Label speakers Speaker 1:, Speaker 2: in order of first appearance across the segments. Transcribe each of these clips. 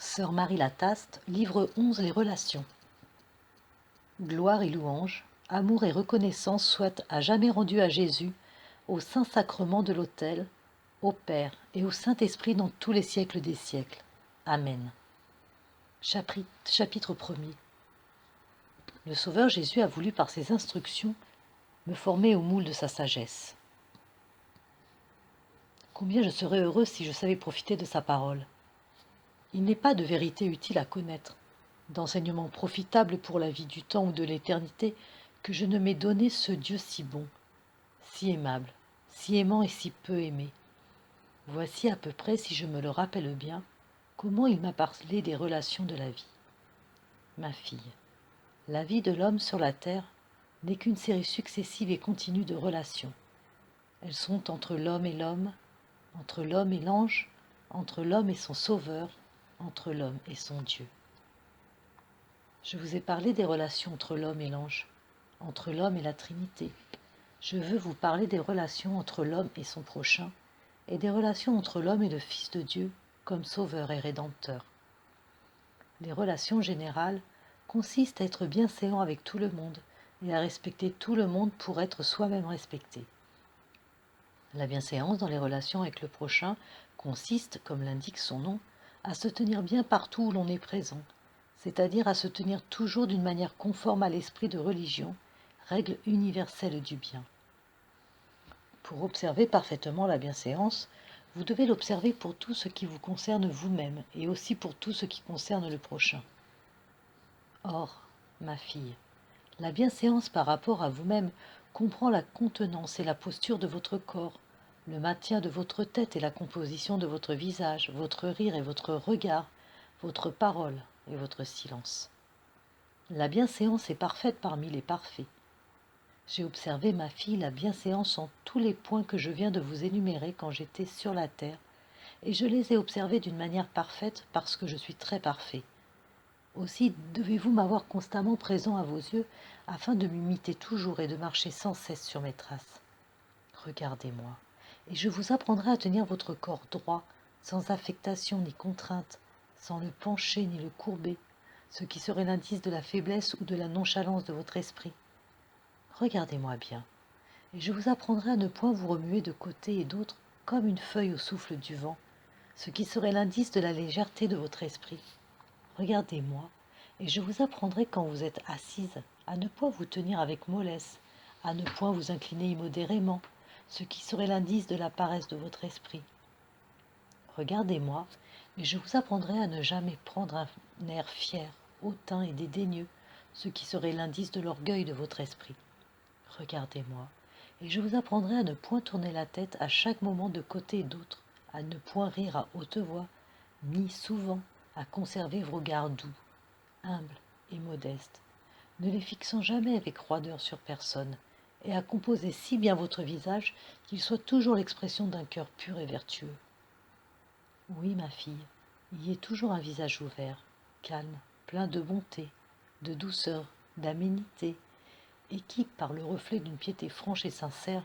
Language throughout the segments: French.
Speaker 1: Sœur Marie Lataste, livre 11 Les relations. Gloire et louange, amour et reconnaissance soient à jamais rendus à Jésus, au Saint-Sacrement de l'autel, au Père et au Saint-Esprit dans tous les siècles des siècles. Amen. Chapitre 1er. Le Sauveur Jésus a voulu par ses instructions me former au moule de sa sagesse. Combien je serais heureux si je savais profiter de sa parole. Il n'est pas de vérité utile à connaître, d'enseignement profitable pour la vie du temps ou de l'éternité, que je ne m'ai donné ce Dieu si bon, si aimable, si aimant et si peu aimé. Voici à peu près, si je me le rappelle bien, comment il m'a parlé des relations de la vie. Ma fille, la vie de l'homme sur la terre n'est qu'une série successive et continue de relations. Elles sont entre l'homme et l'homme, entre l'homme et l'ange, entre l'homme et son sauveur, entre l'homme et son Dieu. Je vous ai parlé des relations entre l'homme et l'ange, entre l'homme et la Trinité. Je veux vous parler des relations entre l'homme et son prochain, et des relations entre l'homme et le Fils de Dieu comme sauveur et rédempteur. Les relations générales consistent à être bienséant avec tout le monde et à respecter tout le monde pour être soi-même respecté. La bienséance dans les relations avec le prochain consiste, comme l'indique son nom, à se tenir bien partout où l'on est présent, c'est-à-dire à se tenir toujours d'une manière conforme à l'esprit de religion, règle universelle du bien. Pour observer parfaitement la bienséance, vous devez l'observer pour tout ce qui vous concerne vous-même et aussi pour tout ce qui concerne le prochain. Or, ma fille, la bienséance par rapport à vous-même comprend la contenance et la posture de votre corps, le maintien de votre tête et la composition de votre visage, votre rire et votre regard, votre parole et votre silence. La bienséance est parfaite parmi les parfaits. J'ai observé, ma fille, la bienséance en tous les points que je viens de vous énumérer quand j'étais sur la terre, et je les ai observés d'une manière parfaite parce que je suis très parfait. Aussi devez-vous m'avoir constamment présent à vos yeux afin de m'imiter toujours et de marcher sans cesse sur mes traces. Regardez-moi, et je vous apprendrai à tenir votre corps droit, sans affectation ni contrainte, sans le pencher ni le courber, ce qui serait l'indice de la faiblesse ou de la nonchalance de votre esprit. Regardez-moi bien, et je vous apprendrai à ne point vous remuer de côté et d'autre comme une feuille au souffle du vent, ce qui serait l'indice de la légèreté de votre esprit. Regardez-moi, et je vous apprendrai quand vous êtes assise à ne point vous tenir avec mollesse, à ne point vous incliner immodérément, ce qui serait l'indice de la paresse de votre esprit. Regardez-moi, et je vous apprendrai à ne jamais prendre un air fier, hautain et dédaigneux, ce qui serait l'indice de l'orgueil de votre esprit. Regardez-moi, et je vous apprendrai à ne point tourner la tête à chaque moment de côté et d'autre, à ne point rire à haute voix, ni souvent à conserver vos regards doux, humbles et modestes, ne les fixant jamais avec roideur sur personne, et à composer si bien votre visage qu'il soit toujours l'expression d'un cœur pur et vertueux. Oui, ma fille, il y ait toujours un visage ouvert, calme, plein de bonté, de douceur, d'aménité, et qui, par le reflet d'une piété franche et sincère,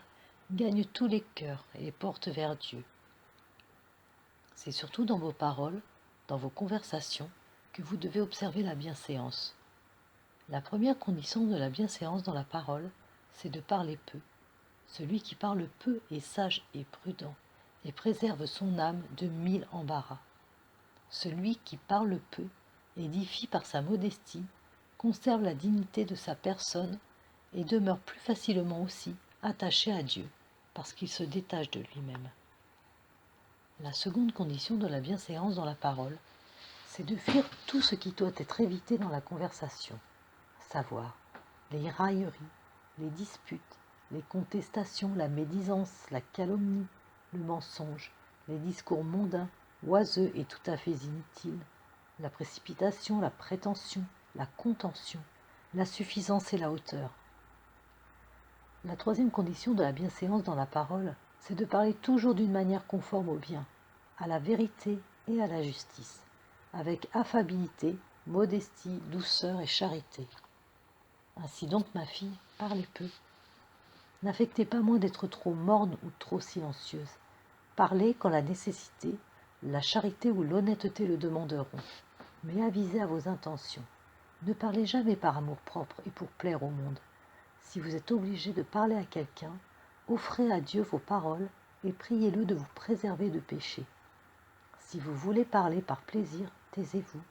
Speaker 1: gagne tous les cœurs et les porte vers Dieu. C'est surtout dans vos paroles, dans vos conversations, que vous devez observer la bienséance. La première condition de la bienséance dans la parole, c'est de parler peu. Celui qui parle peu est sage et prudent, et préserve son âme de 1000 embarras. Celui qui parle peu édifie par sa modestie, conserve la dignité de sa personne et demeure plus facilement aussi attaché à Dieu, parce qu'il se détache de lui-même. La seconde condition de la bienséance dans la parole, c'est de fuir tout ce qui doit être évité dans la conversation, à savoir les railleries, les disputes, les contestations, la médisance, la calomnie, le mensonge, les discours mondains, oiseux et tout à fait inutiles, la précipitation, la prétention, la contention, la suffisance et la hauteur. La troisième condition de la bienséance dans la parole, c'est de parler toujours d'une manière conforme au bien, à la vérité et à la justice, avec affabilité, modestie, douceur et charité. Ainsi donc, ma fille, parlez peu. N'affectez pas moins d'être trop morne ou trop silencieuse. Parlez quand la nécessité, la charité ou l'honnêteté le demanderont. mais avisez à vos intentions. Ne parlez jamais par amour-propre et pour plaire au monde. Si vous êtes obligé de parler à quelqu'un, offrez à Dieu vos paroles et priez-le de vous préserver de péché. Si vous voulez parler par plaisir, taisez-vous.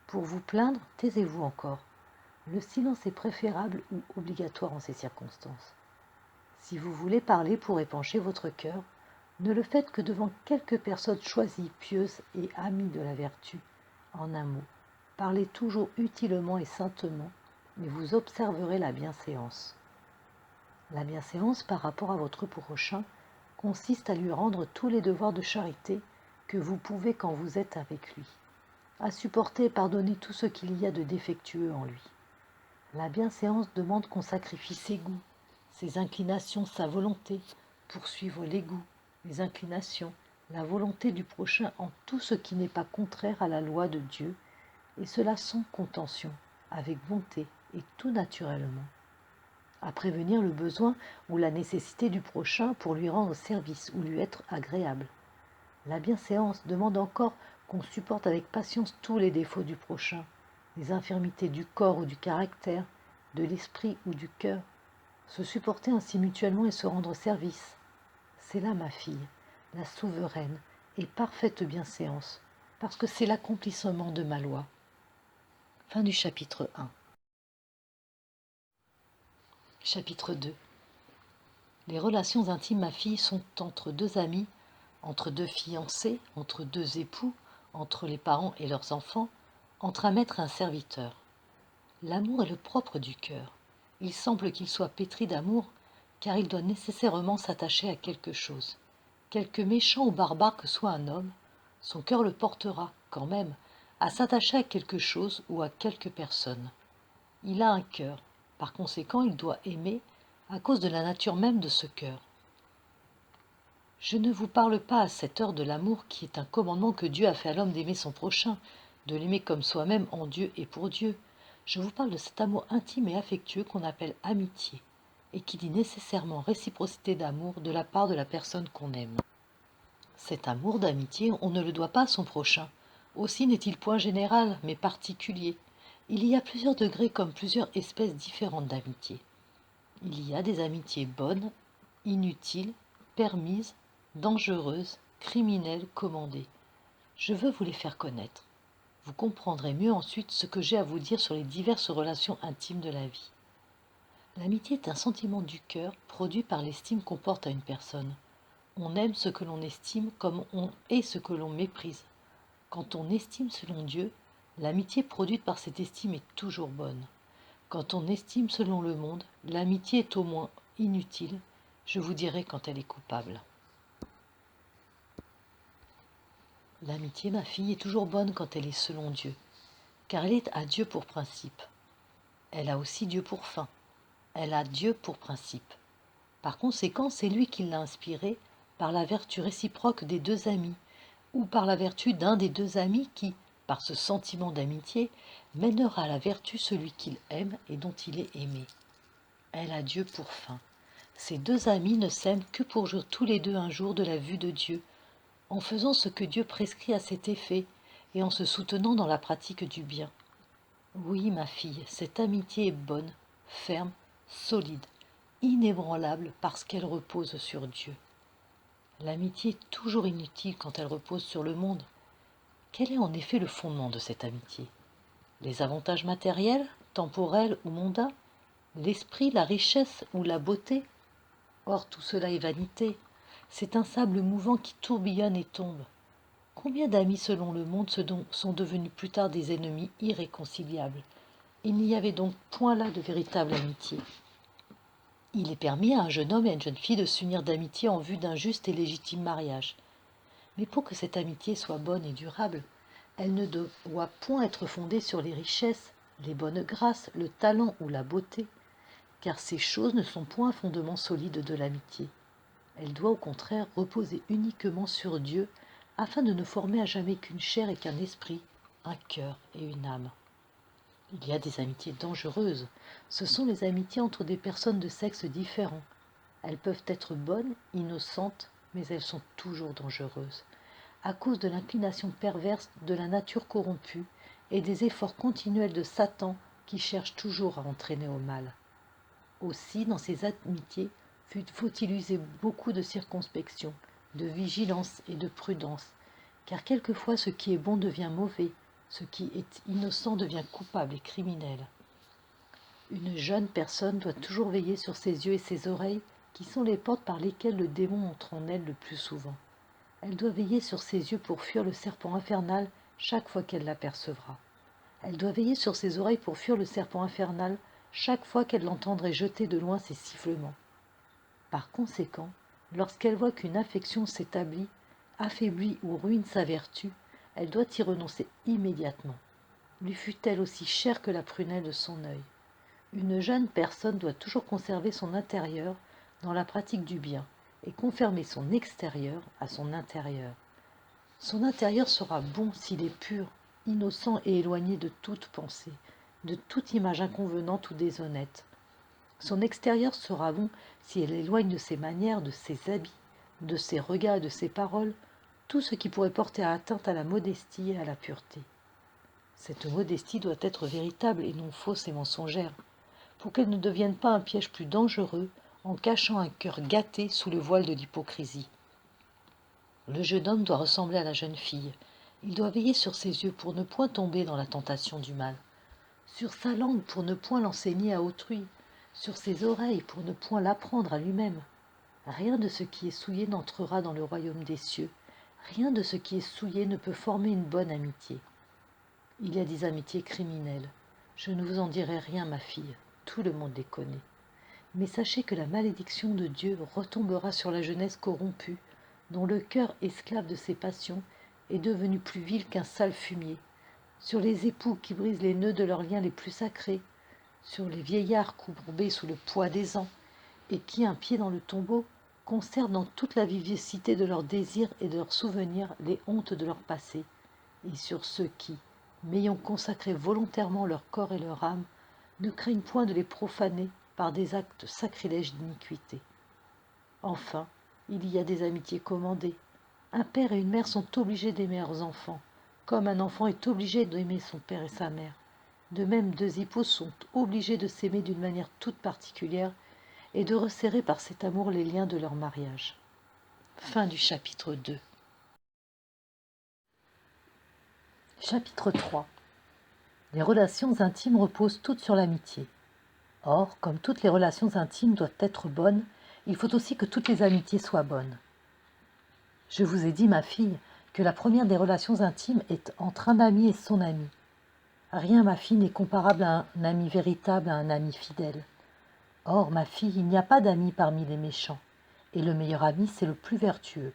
Speaker 1: Pour vous plaindre, taisez-vous encore. Le silence est préférable ou obligatoire en ces circonstances. Si vous voulez parler pour épancher votre cœur, ne le faites que devant quelques personnes choisies, pieuses et amies de la vertu. En un mot, parlez toujours utilement et saintement, mais vous observerez la bienséance. La bienséance par rapport à votre prochain consiste à lui rendre tous les devoirs de charité que vous pouvez quand vous êtes avec lui, à supporter et pardonner tout ce qu'il y a de défectueux en lui. La bienséance demande qu'on sacrifie ses goûts, ses inclinations, sa volonté, pour suivre les goûts, les inclinations, la volonté du prochain en tout ce qui n'est pas contraire à la loi de Dieu, et cela sans contention, avec bonté et tout naturellement. À prévenir le besoin ou la nécessité du prochain pour lui rendre service ou lui être agréable. La bienséance demande encore qu'on supporte avec patience tous les défauts du prochain, les infirmités du corps ou du caractère, de l'esprit ou du cœur, se supporter ainsi mutuellement et se rendre service. C'est là, ma fille, la souveraine et parfaite bienséance, parce que c'est l'accomplissement de ma loi. Fin du chapitre 1. Chapitre 2. Les relations intimes, ma fille, sont entre deux amis, entre deux fiancés, entre deux époux, entre les parents et leurs enfants, entre un maître et un serviteur. L'amour est le propre du cœur. Il semble qu'il soit pétri d'amour, car il doit nécessairement s'attacher à quelque chose. Quelque méchant ou barbare que soit un homme, son cœur le portera, quand même, à s'attacher à quelque chose ou à quelque personne. Il a un cœur, par conséquent il doit aimer, à cause de la nature même de ce cœur. Je ne vous parle pas à cette heure de l'amour qui est un commandement que Dieu a fait à l'homme d'aimer son prochain, de l'aimer comme soi-même en Dieu et pour Dieu. Je vous parle de cet amour intime et affectueux qu'on appelle amitié, et qui dit nécessairement réciprocité d'amour de la part de la personne qu'on aime. Cet amour d'amitié, on ne le doit pas à son prochain. Aussi n'est-il point général, mais particulier. Il y a plusieurs degrés comme plusieurs espèces différentes d'amitié. Il y a des amitiés bonnes, inutiles, permises, dangereuses, criminelles, commandées. Je veux vous les faire connaître. Vous comprendrez mieux ensuite ce que j'ai à vous dire sur les diverses relations intimes de la vie. L'amitié est un sentiment du cœur produit par l'estime qu'on porte à une personne. On aime ce que l'on estime comme on hait ce que l'on méprise. Quand on estime selon Dieu, l'amitié produite par cette estime est toujours bonne. Quand on estime selon le monde, l'amitié est au moins inutile, je vous dirai quand elle est coupable. L'amitié, ma fille, est toujours bonne quand elle est selon Dieu, car elle est à Dieu pour principe. Elle a aussi Dieu pour fin. Elle a Dieu pour principe. Par conséquent, c'est lui qui l'a inspirée par la vertu réciproque des deux amis, ou par la vertu d'un des deux amis qui, par ce sentiment d'amitié, mènera à la vertu celui qu'il aime et dont il est aimé. Elle a Dieu pour fin. Ces deux amis ne s'aiment que pour jouir tous les deux un jour de la vue de Dieu, en faisant ce que Dieu prescrit à cet effet et en se soutenant dans la pratique du bien. Oui, ma fille, cette amitié est bonne, ferme, solide, inébranlable parce qu'elle repose sur Dieu. L'amitié est toujours inutile quand elle repose sur le monde. Quel est en effet le fondement de cette amitié? Les avantages matériels, temporels ou mondains? L'esprit, la richesse ou la beauté? Or, tout cela est vanité. C'est un sable mouvant qui tourbillonne et tombe. Combien d'amis selon le monde sont devenus plus tard des ennemis irréconciliables? Il n'y avait donc point là de véritable amitié. Il est permis à un jeune homme et à une jeune fille de s'unir d'amitié en vue d'un juste et légitime mariage. Mais pour que cette amitié soit bonne et durable, elle ne doit point être fondée sur les richesses, les bonnes grâces, le talent ou la beauté, car ces choses ne sont point un fondement solide de l'amitié. Elle doit au contraire reposer uniquement sur Dieu, afin de ne former à jamais qu'une chair et qu'un esprit, un cœur et une âme. Il y a des amitiés dangereuses. Ce sont les amitiés entre des personnes de sexe différents. Elles peuvent être bonnes, innocentes, mais elles sont toujours dangereuses, à cause de l'inclination perverse de la nature corrompue et des efforts continuels de Satan qui cherche toujours à entraîner au mal. Aussi, dans ces amitiés, faut-il user beaucoup de circonspection, de vigilance et de prudence, car quelquefois ce qui est bon devient mauvais, ce qui est innocent devient coupable et criminel. Une jeune personne doit toujours veiller sur ses yeux et ses oreilles, qui sont les portes par lesquelles le démon entre en elle le plus souvent. Elle doit veiller sur ses yeux pour fuir le serpent infernal chaque fois qu'elle l'apercevra. Elle doit veiller sur ses oreilles pour fuir le serpent infernal chaque fois qu'elle l'entendrait jeter de loin ses sifflements. Par conséquent, lorsqu'elle voit qu'une affection s'établit, affaiblit ou ruine sa vertu, elle doit y renoncer immédiatement, lui fût-elle aussi chère que la prunelle de son œil. Une jeune personne doit toujours conserver son intérieur dans la pratique du bien et confermer son extérieur à son intérieur. Son intérieur sera bon s'il est pur, innocent et éloigné de toute pensée, de toute image inconvenante ou déshonnête. Son extérieur sera bon si elle éloigne de ses manières, de ses habits, de ses regards et de ses paroles, tout ce qui pourrait porter atteinte à la modestie et à la pureté. Cette modestie doit être véritable et non fausse et mensongère, pour qu'elle ne devienne pas un piège plus dangereux en cachant un cœur gâté sous le voile de l'hypocrisie. Le jeune homme doit ressembler à la jeune fille. Il doit veiller sur ses yeux pour ne point tomber dans la tentation du mal, sur sa langue pour ne point l'enseigner à autrui, sur ses oreilles pour ne point l'apprendre à lui-même. Rien de ce qui est souillé n'entrera dans le royaume des cieux. Rien de ce qui est souillé ne peut former une bonne amitié. Il y a des amitiés criminelles. Je ne vous en dirai rien, ma fille. Tout le monde les connaît. Mais sachez que la malédiction de Dieu retombera sur la jeunesse corrompue, dont le cœur esclave de ses passions est devenu plus vil qu'un sale fumier, sur les époux qui brisent les nœuds de leurs liens les plus sacrés, sur les vieillards courbés sous le poids des ans, et qui, un pied dans le tombeau, conservent dans toute la vivacité de leurs désirs et de leurs souvenirs les hontes de leur passé, et sur ceux qui, m'ayant consacré volontairement leur corps et leur âme, ne craignent point de les profaner par des actes sacrilèges d'iniquité. Enfin, il y a des amitiés commandées. Un père et une mère sont obligés d'aimer leurs enfants, comme un enfant est obligé d'aimer son père et sa mère. De même, deux époux sont obligés de s'aimer d'une manière toute particulière et de resserrer par cet amour les liens de leur mariage. Fin du chapitre 2. Chapitre 3. Les relations intimes reposent toutes sur l'amitié. Or, comme toutes les relations intimes doivent être bonnes, il faut aussi que toutes les amitiés soient bonnes. Je vous ai dit, ma fille, que la première des relations intimes est entre un ami et son ami. Rien, ma fille, n'est comparable à un ami véritable, à un ami fidèle. Or, ma fille, il n'y a pas d'amis parmi les méchants, et le meilleur ami, c'est le plus vertueux.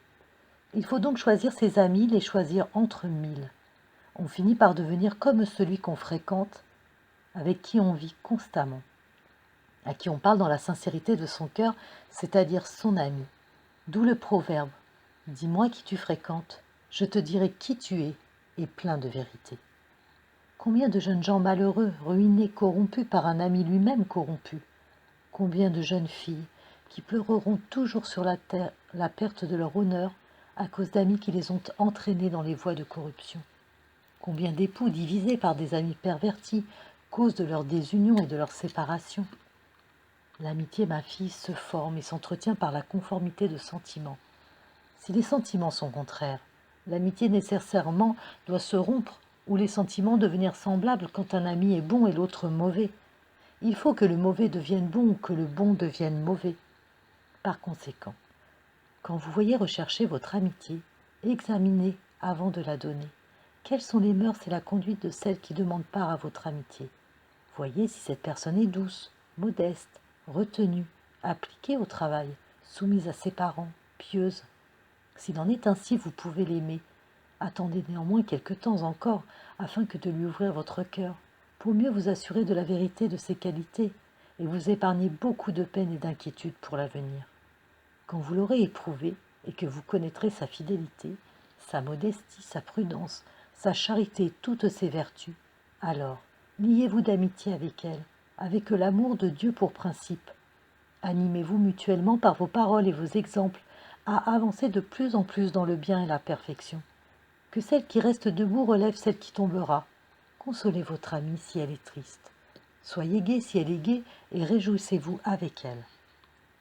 Speaker 1: Il faut donc choisir ses amis, les choisir entre mille. On finit par devenir comme celui qu'on fréquente, avec qui on vit constamment, à qui on parle dans la sincérité de son cœur, c'est-à-dire son ami. D'où le proverbe « Dis-moi qui tu fréquentes, je te dirai qui tu es, et plein de vérité. » Combien de jeunes gens malheureux, ruinés, corrompus par un ami lui-même corrompu? Combien de jeunes filles qui pleureront toujours sur la terre la perte de leur honneur à cause d'amis qui les ont entraînés dans les voies de corruption? Combien d'époux divisés par des amis pervertis, cause de leur désunion et de leur séparation? L'amitié, ma fille, se forme et s'entretient par la conformité de sentiments. Si les sentiments sont contraires, l'amitié nécessairement doit se rompre ou les sentiments devenir semblables quand un ami est bon et l'autre mauvais. Il faut que le mauvais devienne bon ou que le bon devienne mauvais. Par conséquent, quand vous voyez rechercher votre amitié, examinez avant de la donner. Quelles sont les mœurs et la conduite de celle qui demande part à votre amitié? Voyez si cette personne est douce, modeste, retenue, appliquée au travail, soumise à ses parents, pieuse. S'il en est ainsi, vous pouvez l'aimer. Attendez néanmoins quelque temps encore, afin que de lui ouvrir votre cœur, pour mieux vous assurer de la vérité de ses qualités, et vous épargner beaucoup de peine et d'inquiétude pour l'avenir. Quand vous l'aurez éprouvé, et que vous connaîtrez sa fidélité, sa modestie, sa prudence, sa charité et toutes ses vertus, alors liez-vous d'amitié avec elle, avec l'amour de Dieu pour principe. Animez-vous mutuellement par vos paroles et vos exemples à avancer de plus en plus dans le bien et la perfection. Que celle qui reste debout relève celle qui tombera. Consolez votre amie si elle est triste. Soyez gai si elle est gaie et réjouissez-vous avec elle.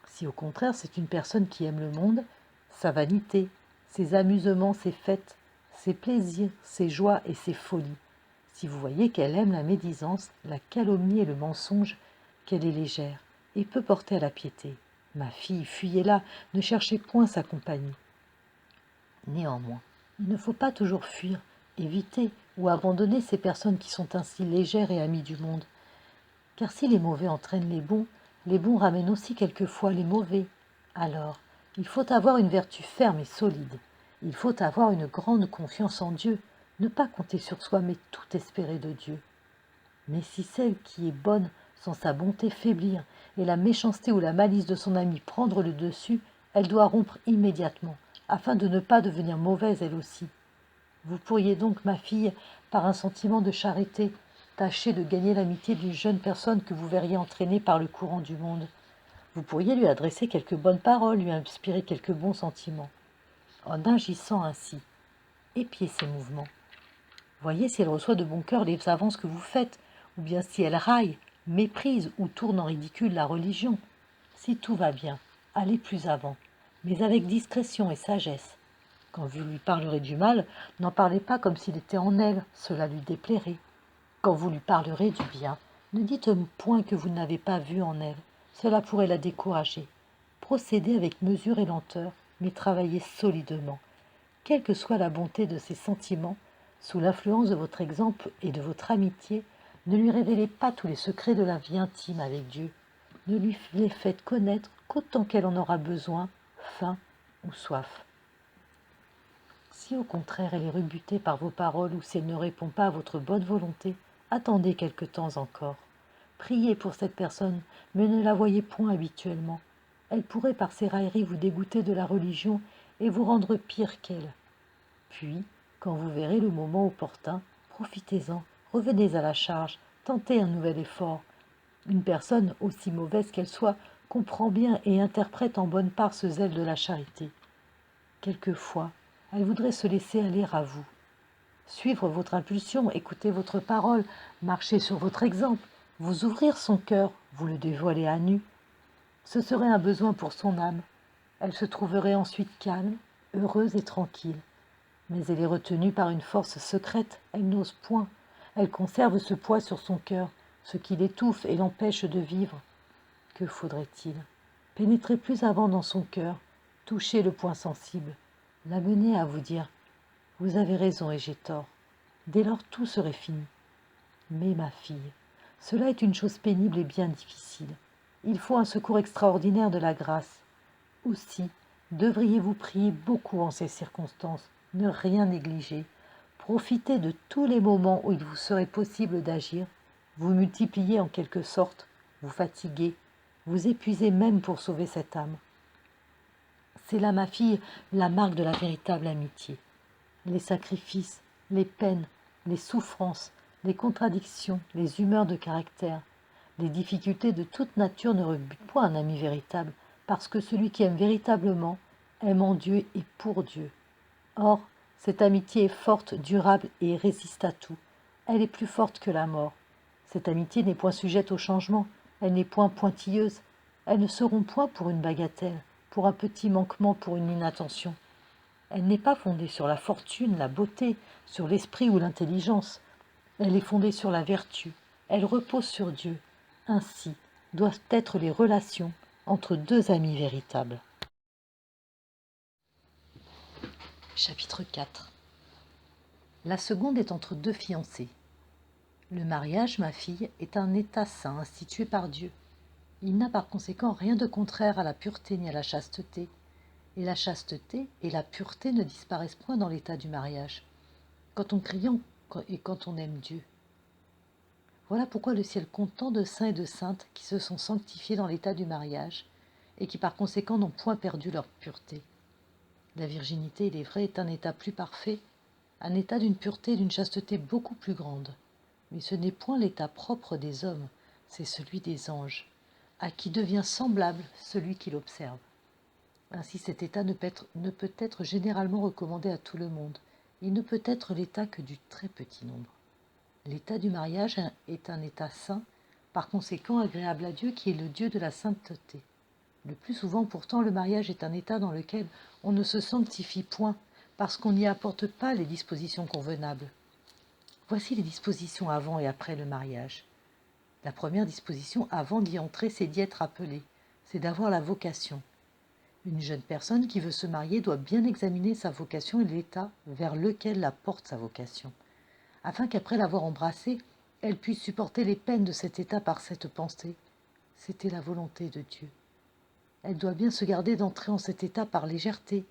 Speaker 1: Si au contraire c'est une personne qui aime le monde, sa vanité, ses amusements, ses fêtes, ses plaisirs, ses joies et ses folies, si vous voyez qu'elle aime la médisance, la calomnie et le mensonge, qu'elle est légère et peut porter à la piété, ma fille, fuyez-la, ne cherchez point sa compagnie. Néanmoins, il ne faut pas toujours fuir, éviter ou abandonner ces personnes qui sont ainsi légères et amies du monde. Car si les mauvais entraînent les bons ramènent aussi quelquefois les mauvais. Alors, il faut avoir une vertu ferme et solide. Il faut avoir une grande confiance en Dieu, ne pas compter sur soi, mais tout espérer de Dieu. Mais si celle qui est bonne sent sa bonté faiblir et la méchanceté ou la malice de son ami prendre le dessus, elle doit rompre immédiatement, afin de ne pas devenir mauvaise elle aussi. Vous pourriez donc, ma fille, par un sentiment de charité, tâcher de gagner l'amitié d'une jeune personne que vous verriez entraînée par le courant du monde. Vous pourriez lui adresser quelques bonnes paroles, lui inspirer quelques bons sentiments. En agissant ainsi, épiez ses mouvements. Voyez si elle reçoit de bon cœur les avances que vous faites, ou bien si elle raille, méprise ou tourne en ridicule la religion. Si tout va bien, allez plus avant, mais avec discrétion et sagesse. Quand vous lui parlerez du mal, n'en parlez pas comme s'il était en elle, cela lui déplairait. Quand vous lui parlerez du bien, ne dites point que vous n'avez pas vu en elle, cela pourrait la décourager. Procédez avec mesure et lenteur, mais travaillez solidement. Quelle que soit la bonté de ses sentiments, sous l'influence de votre exemple et de votre amitié, ne lui révélez pas tous les secrets de la vie intime avec Dieu. Ne lui les faites connaître qu'autant qu'elle en aura besoin, faim ou soif. Si au contraire elle est rebutée par vos paroles ou si elle ne répond pas à votre bonne volonté, attendez quelque temps encore. Priez pour cette personne, mais ne la voyez point habituellement. Elle pourrait par ses railleries vous dégoûter de la religion et vous rendre pire qu'elle. Puis, quand vous verrez le moment opportun, profitez-en, revenez à la charge, tentez un nouvel effort. Une personne, aussi mauvaise qu'elle soit, comprend bien et interprète en bonne part ce zèle de la charité. Quelquefois, elle voudrait se laisser aller à vous. Suivre votre impulsion, écouter votre parole, marcher sur votre exemple, vous ouvrir son cœur, vous le dévoiler à nu. Ce serait un besoin pour son âme. Elle se trouverait ensuite calme, heureuse et tranquille. Mais elle est retenue par une force secrète, elle n'ose point. Elle conserve ce poids sur son cœur, ce qui l'étouffe et l'empêche de vivre. Que faudrait-il? Pénétrer plus avant dans son cœur, toucher le point sensible, l'amener à vous dire « Vous avez raison et j'ai tort ». Dès lors tout serait fini. Mais ma fille, cela est une chose pénible et bien difficile. Il faut un secours extraordinaire de la grâce. Aussi, devriez-vous prier beaucoup en ces circonstances, ne rien négliger. Profitez de tous les moments où il vous serait possible d'agir. Vous multipliez en quelque sorte, vous fatiguez, vous épuisez même pour sauver cette âme. C'est là, ma fille, la marque de la véritable amitié. Les sacrifices, les peines, les souffrances, les contradictions, les humeurs de caractère, les difficultés de toute nature ne rebutent point un ami véritable, parce que celui qui aime véritablement aime en Dieu et pour Dieu. Or, cette amitié est forte, durable et résiste à tout. Elle est plus forte que la mort. Cette amitié n'est point sujette au changement, elle n'est point pointilleuse, elle ne se rompt point pour une bagatelle, pour un petit manquement, pour une inattention. Elle n'est pas fondée sur la fortune, la beauté, sur l'esprit ou l'intelligence. Elle est fondée sur la vertu. Elle repose sur Dieu. Ainsi doivent être les relations entre deux amis véritables. Chapitre 4. La seconde est entre deux fiancés. Le mariage, ma fille, est un état saint institué par Dieu. Il n'a par conséquent rien de contraire à la pureté ni à la chasteté. Et la chasteté et la pureté ne disparaissent point dans l'état du mariage, quand on crie et quand on aime Dieu. Voilà pourquoi le ciel compte tant de saints et de saintes qui se sont sanctifiés dans l'état du mariage et qui par conséquent n'ont point perdu leur pureté. La virginité, il est vrai, est un état plus parfait, un état d'une pureté et d'une chasteté beaucoup plus grande. Mais ce n'est point l'état propre des hommes, c'est celui des anges, à qui devient semblable celui qui l'observe. Ainsi cet état ne peut être généralement recommandé à tout le monde. Il ne peut être l'état que du très petit nombre. L'état du mariage est un état saint, par conséquent agréable à Dieu qui est le Dieu de la sainteté. Le plus souvent pourtant, le mariage est un état dans lequel on ne se sanctifie point, parce qu'on n'y apporte pas les dispositions convenables. Voici les dispositions avant et après le mariage. La première disposition avant d'y entrer, c'est d'y être appelé, c'est d'avoir la vocation. Une jeune personne qui veut se marier doit bien examiner sa vocation et l'état vers lequel la porte sa vocation, afin qu'après l'avoir embrassé, elle puisse supporter les peines de cet état par cette pensée. C'était la volonté de Dieu. Elle doit bien se garder d'entrer en cet état par légèreté,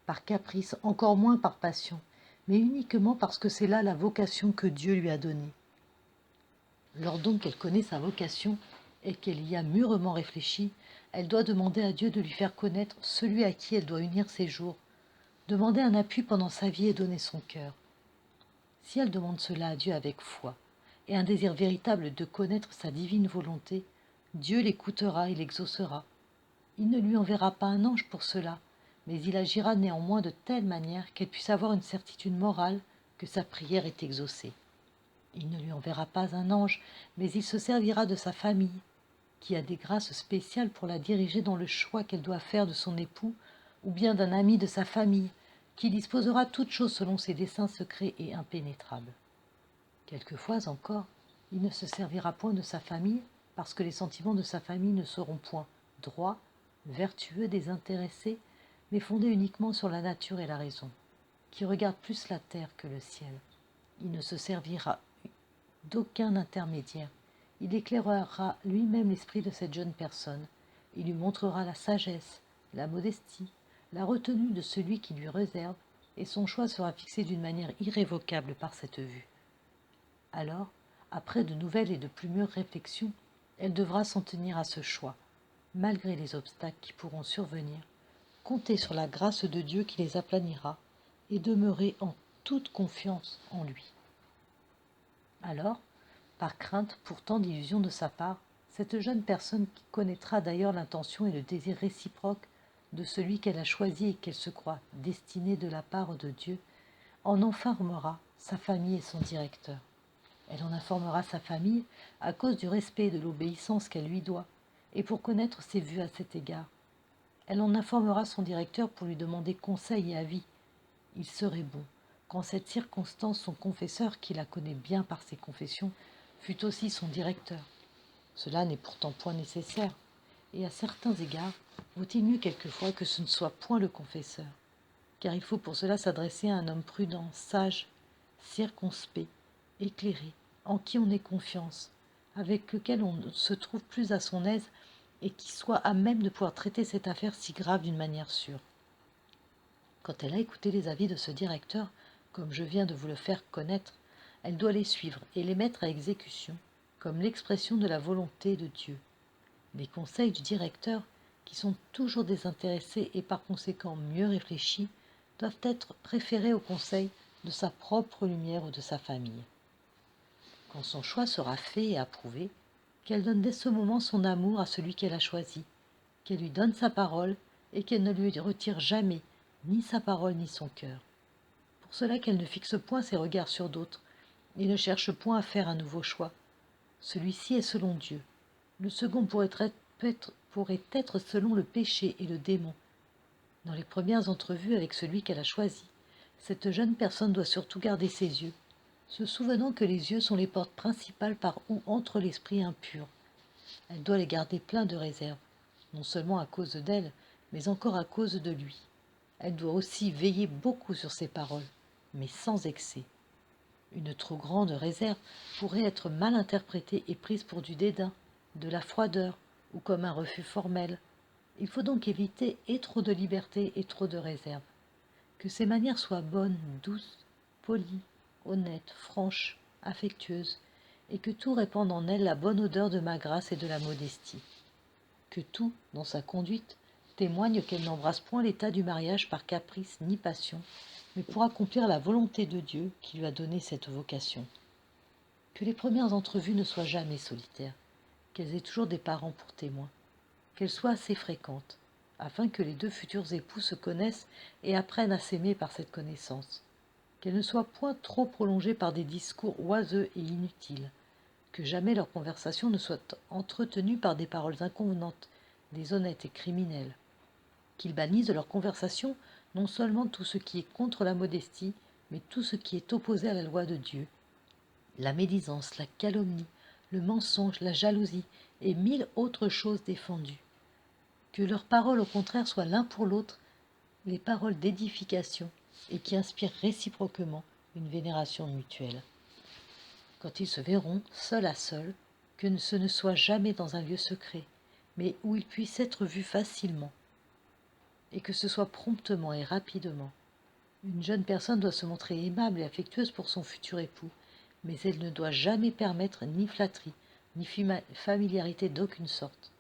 Speaker 1: par caprice, encore moins par passion, mais uniquement parce que c'est là la vocation que Dieu lui a donnée. Lors donc qu'elle connaît sa vocation et qu'elle y a mûrement réfléchi, elle doit demander à Dieu de lui faire connaître celui à qui elle doit unir ses jours, demander un appui pendant sa vie et donner son cœur. Si elle demande cela à Dieu avec foi et un désir véritable de connaître sa divine volonté, Dieu l'écoutera et l'exaucera. Il ne lui enverra pas un ange pour cela, mais il agira néanmoins de telle manière qu'elle puisse avoir une certitude morale que sa prière est exaucée. Il ne lui enverra pas un ange, mais il se servira de sa famille, qui a des grâces spéciales pour la diriger dans le choix qu'elle doit faire de son époux, ou bien d'un ami de sa famille, qui disposera toutes choses selon ses desseins secrets et impénétrables. Quelquefois encore, il ne se servira point de sa famille, parce que les sentiments de sa famille ne seront point droits, vertueux, désintéressés, mais fondés uniquement sur la nature et la raison, qui regardent plus la terre que le ciel. Il ne se servira d'aucun intermédiaire. Il éclairera lui-même l'esprit de cette jeune personne. Il lui montrera la sagesse, la modestie, la retenue de celui qui lui réserve, et son choix sera fixé d'une manière irrévocable par cette vue. Alors, après de nouvelles et de plus mûres réflexions, elle devra s'en tenir à ce choix, malgré les obstacles qui pourront survenir, compter sur la grâce de Dieu qui les aplanira, et demeurer en toute confiance en lui. Alors, par crainte pourtant d'illusion de sa part, cette jeune personne qui connaîtra d'ailleurs l'intention et le désir réciproque de celui qu'elle a choisi et qu'elle se croit destinée de la part de Dieu, en informera sa famille et son directeur. Elle en informera sa famille à cause du respect et de l'obéissance qu'elle lui doit, et pour connaître ses vues à cet égard. Elle en informera son directeur pour lui demander conseil et avis. Il serait bon qu'en cette circonstance son confesseur, qui la connaît bien par ses confessions, fût aussi son directeur. Cela n'est pourtant point nécessaire, et à certains égards, vaut-il mieux quelquefois que ce ne soit point le confesseur, car il faut pour cela s'adresser à un homme prudent, sage, circonspect, éclairé, en qui on ait confiance, avec lequel on se trouve plus à son aise et qui soit à même de pouvoir traiter cette affaire si grave d'une manière sûre. Quand elle a écouté les avis de ce directeur, comme je viens de vous le faire connaître, elle doit les suivre et les mettre à exécution, comme l'expression de la volonté de Dieu. Les conseils du directeur, qui sont toujours désintéressés et par conséquent mieux réfléchis, doivent être préférés aux conseils de sa propre lumière ou de sa famille. Quand son choix sera fait et approuvé, qu'elle donne dès ce moment son amour à celui qu'elle a choisi, qu'elle lui donne sa parole et qu'elle ne lui retire jamais ni sa parole ni son cœur. Pour cela qu'elle ne fixe point ses regards sur d'autres et ne cherche point à faire un nouveau choix. Celui-ci est selon Dieu. Le second pourrait être selon le péché et le démon. Dans les premières entrevues avec celui qu'elle a choisi, cette jeune personne doit surtout garder ses yeux, se souvenant que les yeux sont les portes principales par où entre l'esprit impur. Elle doit les garder pleins de réserve, non seulement à cause d'elle, mais encore à cause de lui. Elle doit aussi veiller beaucoup sur ses paroles, mais sans excès. Une trop grande réserve pourrait être mal interprétée et prise pour du dédain, de la froideur ou comme un refus formel. Il faut donc éviter et trop de liberté et trop de réserve. Que ses manières soient bonnes, douces, polies, honnêtes, franches, affectueuses, et que tout répande en elle la bonne odeur de ma grâce et de la modestie. Que tout, dans sa conduite, témoigne qu'elle n'embrasse point l'état du mariage par caprice ni passion, mais pour accomplir la volonté de Dieu qui lui a donné cette vocation. Que les premières entrevues ne soient jamais solitaires, qu'elles aient toujours des parents pour témoins, qu'elles soient assez fréquentes, afin que les deux futurs époux se connaissent et apprennent à s'aimer par cette connaissance, qu'elles ne soient point trop prolongées par des discours oiseux et inutiles, que jamais leur conversation ne soit entretenue par des paroles inconvenantes, déshonnêtes et criminelles, qu'ils bannissent de leur conversation non seulement tout ce qui est contre la modestie, mais tout ce qui est opposé à la loi de Dieu, la médisance, la calomnie, le mensonge, la jalousie et 1000 autres choses défendues. Que leurs paroles au contraire soient l'un pour l'autre les paroles d'édification et qui inspirent réciproquement une vénération mutuelle. Quand ils se verront seul à seul, que ce ne soit jamais dans un lieu secret, mais où ils puissent être vus facilement, et que ce soit promptement et rapidement. Une jeune personne doit se montrer aimable et affectueuse pour son futur époux, mais elle ne doit jamais permettre ni flatterie, ni familiarité d'aucune sorte.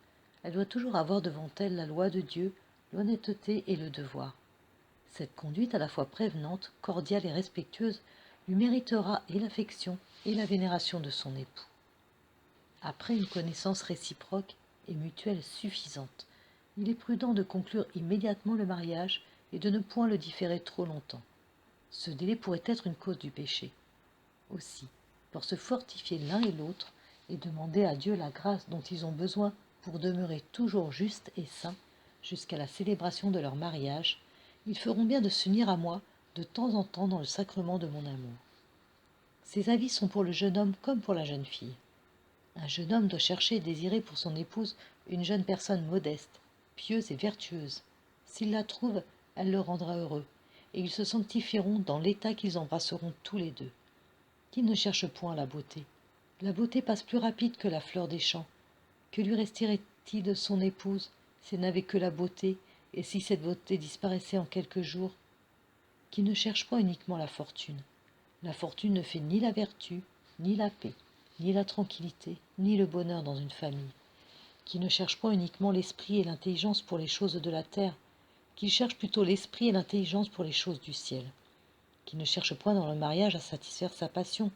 Speaker 1: Elle doit toujours avoir devant elle la loi de Dieu, l'honnêteté et le devoir. Cette conduite à la fois prévenante, cordiale et respectueuse lui méritera et l'affection et la vénération de son époux. Après une connaissance réciproque et mutuelle suffisante, il est prudent de conclure immédiatement le mariage et de ne point le différer trop longtemps. Ce délai pourrait être une cause du péché. Aussi, pour se fortifier l'un et l'autre et demander à Dieu la grâce dont ils ont besoin pour demeurer toujours justes et saints jusqu'à la célébration de leur mariage, ils feront bien de s'unir à moi de temps en temps dans le sacrement de mon amour. Ces avis sont pour le jeune homme comme pour la jeune fille. Un jeune homme doit chercher et désirer pour son épouse une jeune personne modeste, pieuse et vertueuse. S'il la trouve, elle le rendra heureux, et ils se sanctifieront dans l'état qu'ils embrasseront tous les deux. Qui ne cherche point la beauté? La beauté passe plus rapide que la fleur des champs. Que lui resterait-il de son épouse si elle n'avait que la beauté, et si cette beauté disparaissait en quelques jours? Qui ne cherche pas uniquement la fortune. La fortune ne fait ni la vertu, ni la paix, ni la tranquillité, ni le bonheur dans une famille. Qui ne cherche pas uniquement l'esprit et l'intelligence pour les choses de la terre, qu'il cherche plutôt l'esprit et l'intelligence pour les choses du ciel. Qui ne cherche point dans le mariage à satisfaire sa passion.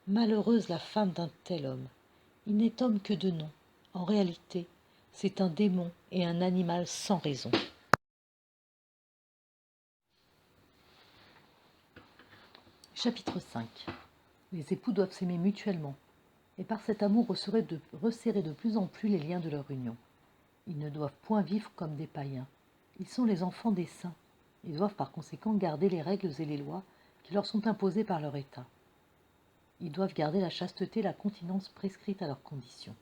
Speaker 1: Malheureuse la femme d'un tel homme. Il n'est homme que de nom. En réalité, c'est un démon et un animal sans raison. Chapitre 5. Les époux doivent s'aimer mutuellement, et par cet amour resserrer de plus en plus les liens de leur union. Ils ne doivent point vivre comme des païens. Ils sont les enfants des saints. Ils doivent par conséquent garder les règles et les lois qui leur sont imposées par leur état. Ils doivent garder la chasteté et la continence prescrites à leurs conditions,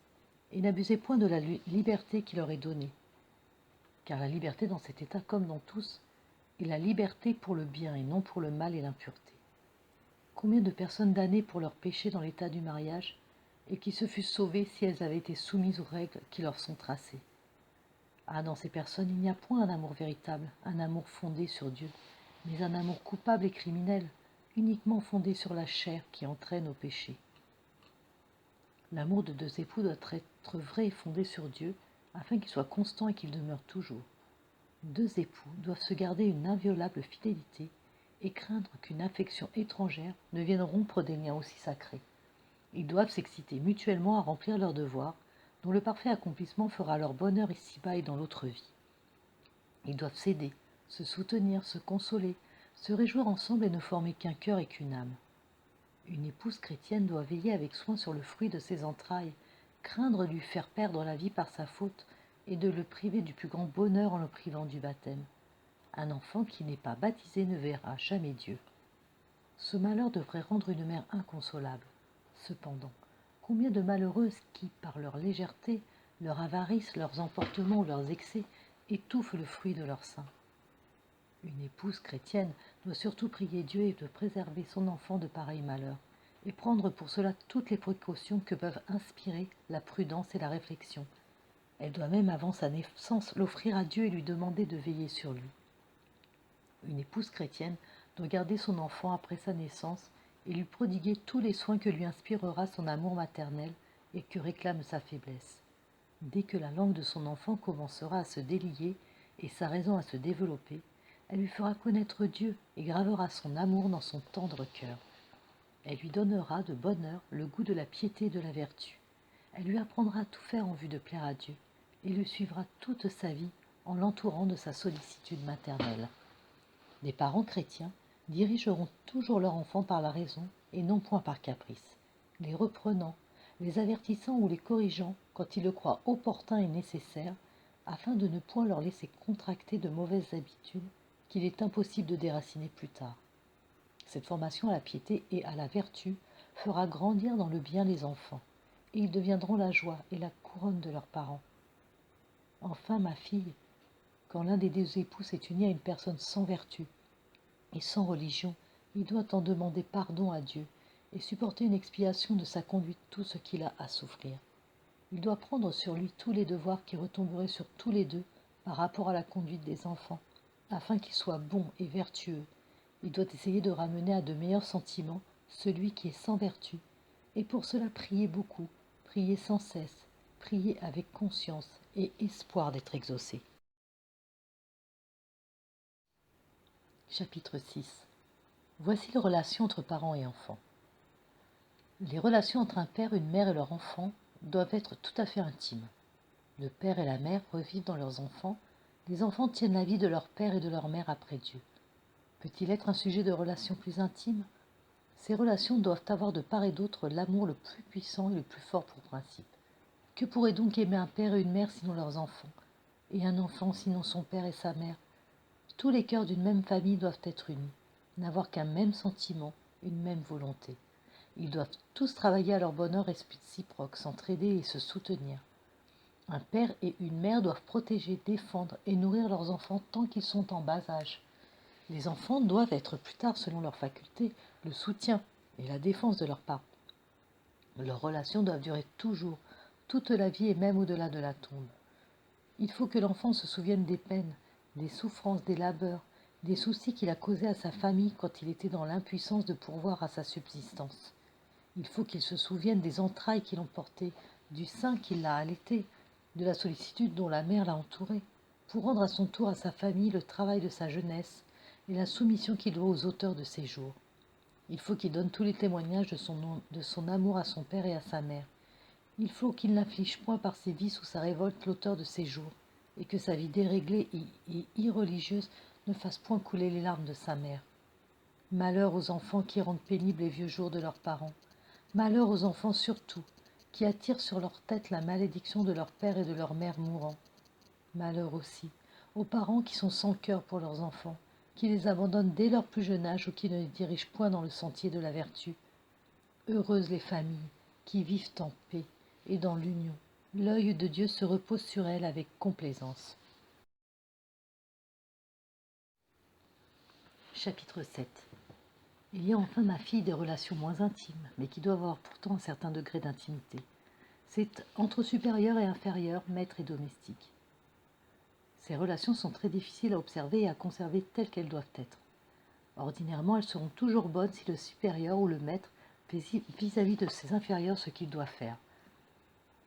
Speaker 1: et n'abuser point de la liberté qui leur est donnée. Car la liberté dans cet état, comme dans tous, est la liberté pour le bien et non pour le mal et l'impureté. Combien de personnes damnées pour leurs péchés dans l'état du mariage, et qui se fussent sauvées si elles avaient été soumises aux règles qui leur sont tracées. Ah, dans ces personnes, il n'y a point un amour véritable, un amour fondé sur Dieu, mais un amour coupable et criminel, uniquement fondé sur la chair qui entraîne au péché. L'amour de deux époux doit être vrai et fondé sur Dieu, afin qu'il soit constant et qu'il demeure toujours. Deux époux doivent se garder une inviolable fidélité et craindre qu'une affection étrangère ne vienne rompre des liens aussi sacrés. Ils doivent s'exciter mutuellement à remplir leurs devoirs, dont le parfait accomplissement fera leur bonheur ici-bas et dans l'autre vie. Ils doivent s'aider, se soutenir, se consoler, se réjouir ensemble et ne former qu'un cœur et qu'une âme. Une épouse chrétienne doit veiller avec soin sur le fruit de ses entrailles, craindre de lui faire perdre la vie par sa faute et de le priver du plus grand bonheur en le privant du baptême. Un enfant qui n'est pas baptisé ne verra jamais Dieu. Ce malheur devrait rendre une mère inconsolable. Cependant, combien de malheureuses qui, par leur légèreté, leur avarice, leurs emportements ou leurs excès, étouffent le fruit de leur sein. Une épouse chrétienne doit surtout prier Dieu et de préserver son enfant de pareils malheurs, et prendre pour cela toutes les précautions que peuvent inspirer la prudence et la réflexion. Elle doit même avant sa naissance l'offrir à Dieu et lui demander de veiller sur lui. Une épouse chrétienne doit garder son enfant après sa naissance et lui prodiguer tous les soins que lui inspirera son amour maternel et que réclame sa faiblesse. Dès que la langue de son enfant commencera à se délier et sa raison à se développer, elle lui fera connaître Dieu et gravera son amour dans son tendre cœur. Elle lui donnera de bonne heure le goût de la piété et de la vertu. Elle lui apprendra à tout faire en vue de plaire à Dieu et le suivra toute sa vie en l'entourant de sa sollicitude maternelle. Les parents chrétiens dirigeront toujours leur enfant par la raison et non point par caprice, les reprenant, les avertissant ou les corrigeant quand ils le croient opportun et nécessaire, afin de ne point leur laisser contracter de mauvaises habitudes qu'il est impossible de déraciner plus tard. Cette formation à la piété et à la vertu fera grandir dans le bien les enfants, et ils deviendront la joie et la couronne de leurs parents. Enfin, ma fille, quand l'un des deux époux s'est uni à une personne sans vertu et sans religion, il doit en demander pardon à Dieu et supporter une expiation de sa conduite tout ce qu'il a à souffrir. Il doit prendre sur lui tous les devoirs qui retomberaient sur tous les deux par rapport à la conduite des enfants, afin qu'ils soient bons et vertueux. Il doit essayer de ramener à de meilleurs sentiments celui qui est sans vertu, et pour cela prier beaucoup, prier sans cesse, prier avec conscience et espoir d'être exaucé. Chapitre 6. Voici les relations entre parents et enfants. Les relations entre un père, une mère et leur enfant doivent être tout à fait intimes. Le père et la mère revivent dans leurs enfants, les enfants tiennent la vie de leur père et de leur mère après Dieu. Peut-il être un sujet de relation plus intime? Ces relations doivent avoir de part et d'autre l'amour le plus puissant et le plus fort pour principe. Que pourrait donc aimer un père et une mère sinon leurs enfants, et un enfant sinon son père et sa mère? Tous les cœurs d'une même famille doivent être unis, n'avoir qu'un même sentiment, une même volonté. Ils doivent tous travailler à leur bonheur réciproque, s'entraider et se soutenir. Un père et une mère doivent protéger, défendre et nourrir leurs enfants tant qu'ils sont en bas âge. Les enfants doivent être plus tard, selon leurs facultés, le soutien et la défense de leurs parents. Leurs relations doivent durer toujours, toute la vie et même au-delà de la tombe. Il faut que l'enfant se souvienne des peines, des souffrances, des labeurs, des soucis qu'il a causés à sa famille quand il était dans l'impuissance de pourvoir à sa subsistance. Il faut qu'il se souvienne des entrailles qu'il l'ont porté, du sein qui l'a allaité, de la sollicitude dont la mère l'a entouré, pour rendre à son tour à sa famille le travail de sa jeunesse et la soumission qu'il doit aux auteurs de ses jours. Il faut qu'il donne tous les témoignages de son amour à son père et à sa mère. Il faut qu'il n'afflige point par ses vices ou sa révolte l'auteur de ses jours, et que sa vie déréglée et irreligieuse ne fasse point couler les larmes de sa mère. Malheur aux enfants qui rendent pénibles les vieux jours de leurs parents. Malheur aux enfants surtout, qui attirent sur leur tête la malédiction de leur père et de leur mère mourants. Malheur aussi aux parents qui sont sans cœur pour leurs enfants, qui les abandonnent dès leur plus jeune âge ou qui ne les dirigent point dans le sentier de la vertu. Heureuses les familles qui vivent en paix et dans l'union. L'œil de Dieu se repose sur elles avec complaisance. Chapitre 7. Il y a enfin, ma fille, des relations moins intimes, mais qui doivent avoir pourtant un certain degré d'intimité. C'est entre supérieur et inférieur, maître et domestique. Ces relations sont très difficiles à observer et à conserver telles qu'elles doivent être. Ordinairement, elles seront toujours bonnes si le supérieur ou le maître fait vis-à-vis de ses inférieurs ce qu'il doit faire.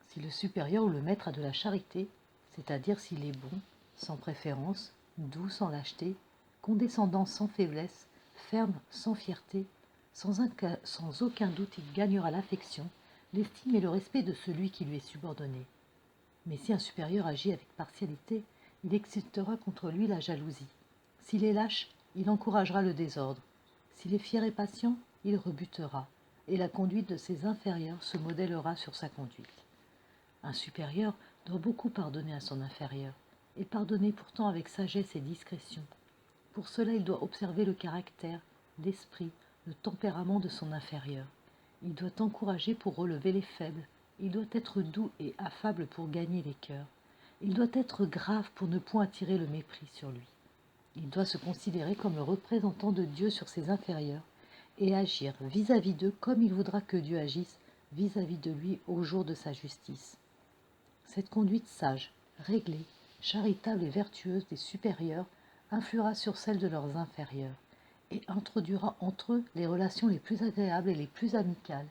Speaker 1: Si le supérieur ou le maître a de la charité, c'est-à-dire s'il est bon, sans préférence, doux sans lâcheté, condescendant sans faiblesse, ferme sans fierté, sans aucun doute il gagnera l'affection, l'estime et le respect de celui qui lui est subordonné. Mais si un supérieur agit avec partialité, il excitera contre lui la jalousie. S'il est lâche, il encouragera le désordre. S'il est fier et patient, il rebutera, et la conduite de ses inférieurs se modèlera sur sa conduite. Un supérieur doit beaucoup pardonner à son inférieur, et pardonner pourtant avec sagesse et discrétion. Pour cela, il doit observer le caractère, l'esprit, le tempérament de son inférieur. Il doit encourager pour relever les faibles. Il doit être doux et affable pour gagner les cœurs. Il doit être grave pour ne point attirer le mépris sur lui. Il doit se considérer comme le représentant de Dieu sur ses inférieurs et agir vis-à-vis d'eux comme il voudra que Dieu agisse vis-à-vis de lui au jour de sa justice. Cette conduite sage, réglée, charitable et vertueuse des supérieurs influera sur celle de leurs inférieurs et introduira entre eux les relations les plus agréables et les plus amicales.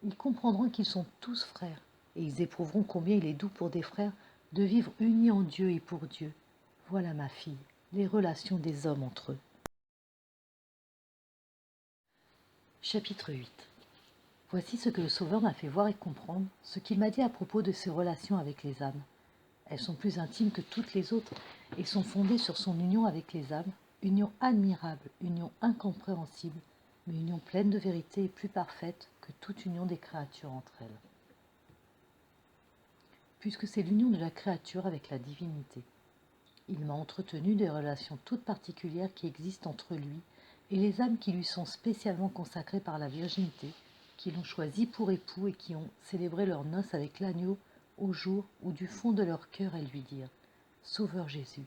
Speaker 1: Ils comprendront qu'ils sont tous frères et ils éprouveront combien il est doux pour des frères de vivre unis en Dieu et pour Dieu. Voilà, ma fille, les relations des hommes entre eux. Chapitre 8. Voici ce que le Sauveur m'a fait voir et comprendre, ce qu'il m'a dit à propos de ses relations avec les âmes. Elles sont plus intimes que toutes les autres et sont fondées sur son union avec les âmes, Union admirable, union incompréhensible, mais union pleine de vérité et plus parfaite que toute union des créatures entre elles. Puisque c'est l'union de la créature avec la divinité. Il m'a entretenu des relations toutes particulières qui existent entre lui et les âmes qui lui sont spécialement consacrées par la virginité, qui l'ont choisi pour époux et qui ont célébré leurs noces avec l'agneau au jour où du fond de leur cœur elles lui dirent « Sauveur Jésus,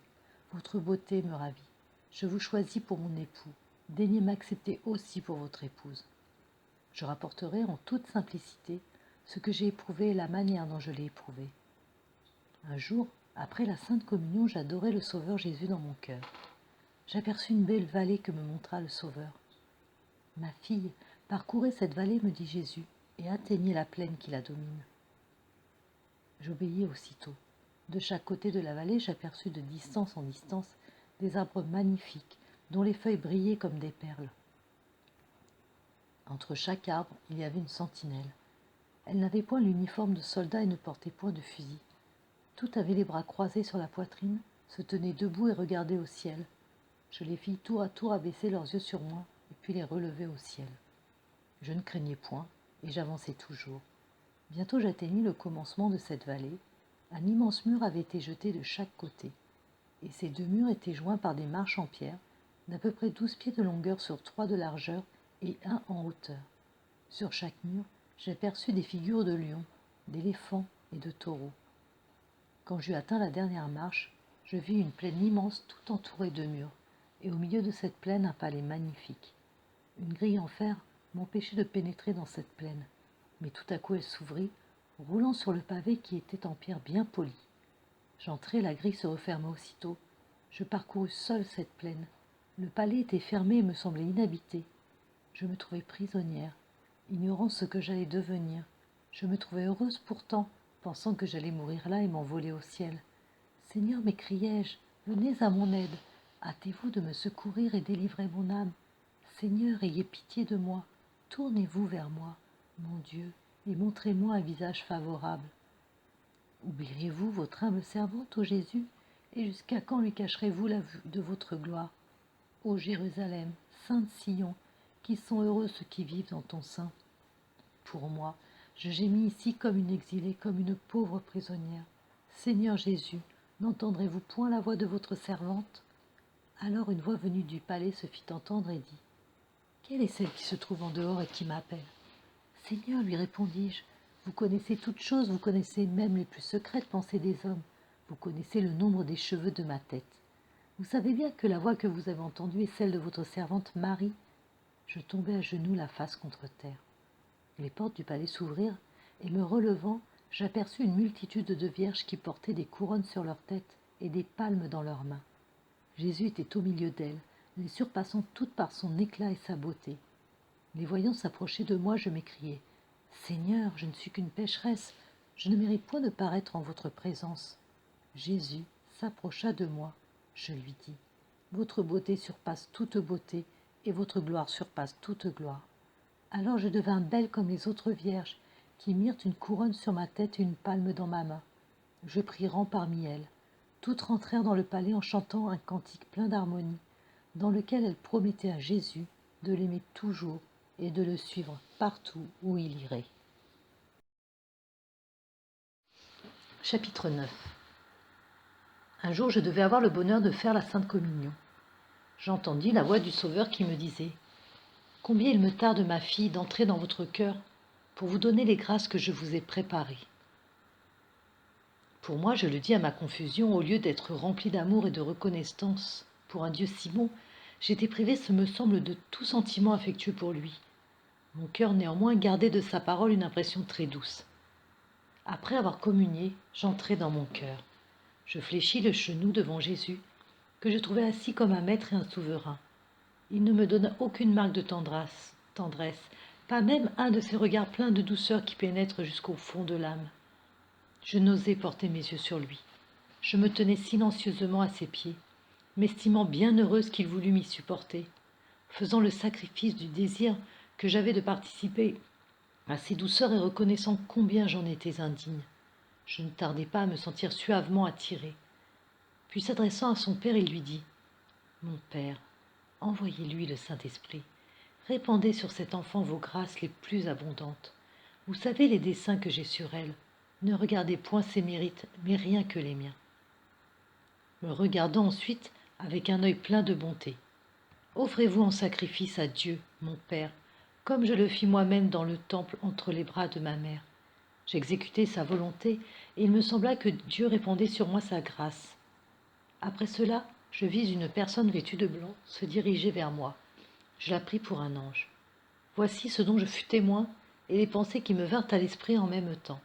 Speaker 1: votre beauté me ravit, je vous choisis pour mon époux, daignez m'accepter aussi pour votre épouse. Je rapporterai en toute simplicité ce que j'ai éprouvé et la manière dont je l'ai éprouvé. Un jour, après la Sainte Communion, j'adorais le Sauveur Jésus dans mon cœur. J'aperçus une belle vallée que me montra le Sauveur. « Ma fille, parcourez cette vallée, me dit Jésus, et atteignez la plaine qui la domine. » J'obéis aussitôt. De chaque côté de la vallée, j'aperçus de distance en distance des arbres magnifiques, dont les feuilles brillaient comme des perles. Entre chaque arbre, il y avait une sentinelle. Elle n'avait point l'uniforme de soldat et ne portait point de fusil. Toutes avaient les bras croisés sur la poitrine, se tenaient debout et regardaient au ciel. Je les fis tour à tour abaisser leurs yeux sur moi, et puis les relever au ciel. Je ne craignais point, et j'avançai toujours. Bientôt j'atteignis le commencement de cette vallée. Un immense mur avait été jeté de chaque côté, et ces deux murs étaient joints par des marches en pierre, d'à peu près 12 pieds de longueur sur 3 de largeur et 1 en hauteur. Sur chaque mur, j'aperçus des figures de lions, d'éléphants et de taureaux. Quand j'eus atteint la dernière marche, je vis une plaine immense tout entourée de murs, et au milieu de cette plaine un palais magnifique. Une grille en fer m'empêchait de pénétrer dans cette plaine, mais tout à coup elle s'ouvrit, roulant sur le pavé qui était en pierre bien polie. J'entrai, la grille se referma aussitôt. Je parcourus seule cette plaine. Le palais était fermé et me semblait inhabité. Je me trouvais prisonnière, ignorant ce que j'allais devenir. Je me trouvais heureuse pourtant, pensant que j'allais mourir là et m'envoler au ciel. « Seigneur, m'écriai-je, venez à mon aide. Hâtez-vous de me secourir et délivrer mon âme. Seigneur, ayez pitié de moi. Tournez-vous vers moi, mon Dieu, et montrez-moi un visage favorable. Oublieriez-vous votre humble servante, ô Jésus, et jusqu'à quand lui cacherez-vous la vue de votre gloire? Ô Jérusalem, sainte Sion, qui sont heureux ceux qui vivent dans ton sein. Pour moi, je gémis ici comme une exilée, comme une pauvre prisonnière. Seigneur Jésus, n'entendrez-vous point la voix de votre servante? » Alors une voix venue du palais se fit entendre et dit « Quelle est celle qui se trouve en dehors et qui m'appelle ?»« Seigneur, lui répondis-je, vous connaissez toutes choses, vous connaissez même les plus secrètes pensées des hommes, vous connaissez le nombre des cheveux de ma tête. Vous savez bien que la voix que vous avez entendue est celle de votre servante Marie. » Je tombai à genoux, la face contre terre. Les portes du palais s'ouvrirent, et me relevant, j'aperçus une multitude de vierges qui portaient des couronnes sur leurs têtes et des palmes dans leurs mains. Jésus était au milieu d'elles, les surpassant toutes par son éclat et sa beauté. Les voyant s'approcher de moi, je m'écriai « Seigneur, je ne suis qu'une pécheresse, je ne mérite point de paraître en votre présence. » Jésus s'approcha de moi. Je lui dis « Votre beauté surpasse toute beauté, et votre gloire surpasse toute gloire. » Alors je devins belle comme les autres vierges, qui mirent une couronne sur ma tête et une palme dans ma main. Je pris rang parmi elles. Toutes rentrèrent dans le palais en chantant un cantique plein d'harmonie, dans lequel elles promettaient à Jésus de l'aimer toujours et de le suivre partout où il irait. Chapitre 9. Un jour, je devais avoir le bonheur de faire la Sainte Communion. J'entendis la voix du Sauveur qui me disait « Combien il me tarde, ma fille, d'entrer dans votre cœur pour vous donner les grâces que je vous ai préparées. » Pour moi, je le dis à ma confusion, au lieu d'être rempli d'amour et de reconnaissance pour un Dieu si bon, j'étais privé, ce me semble, de tout sentiment affectueux pour lui. Mon cœur néanmoins gardait de sa parole une impression très douce. Après avoir communié, j'entrai dans mon cœur. Je fléchis le genou devant Jésus, que je trouvais assis comme un maître et un souverain. Il ne me donna aucune marque de tendresse, pas même un de ces regards pleins de douceur qui pénètrent jusqu'au fond de l'âme. Je n'osais porter mes yeux sur lui. Je me tenais silencieusement à ses pieds, m'estimant bien heureuse qu'il voulût m'y supporter, faisant le sacrifice du désir que j'avais de participer à ses douceurs et reconnaissant combien j'en étais indigne. Je ne tardai pas à me sentir suavement attirée. Puis s'adressant à son père, il lui dit « Mon Père, envoyez-lui le Saint-Esprit. Répandez sur cet enfant vos grâces les plus abondantes. Vous savez les desseins que j'ai sur elle. Ne regardez point ses mérites, mais rien que les miens. Me regardant ensuite avec un œil plein de bonté. Offrez-vous en sacrifice à Dieu, mon Père, comme je le fis moi-même dans le temple entre les bras de ma mère. J'exécutai sa volonté, et il me sembla que Dieu répandait sur moi sa grâce. Après cela, je vis une personne vêtue de blanc se diriger vers moi. Je la pris pour un ange. Voici ce dont je fus témoin et les pensées qui me vinrent à l'esprit en même temps.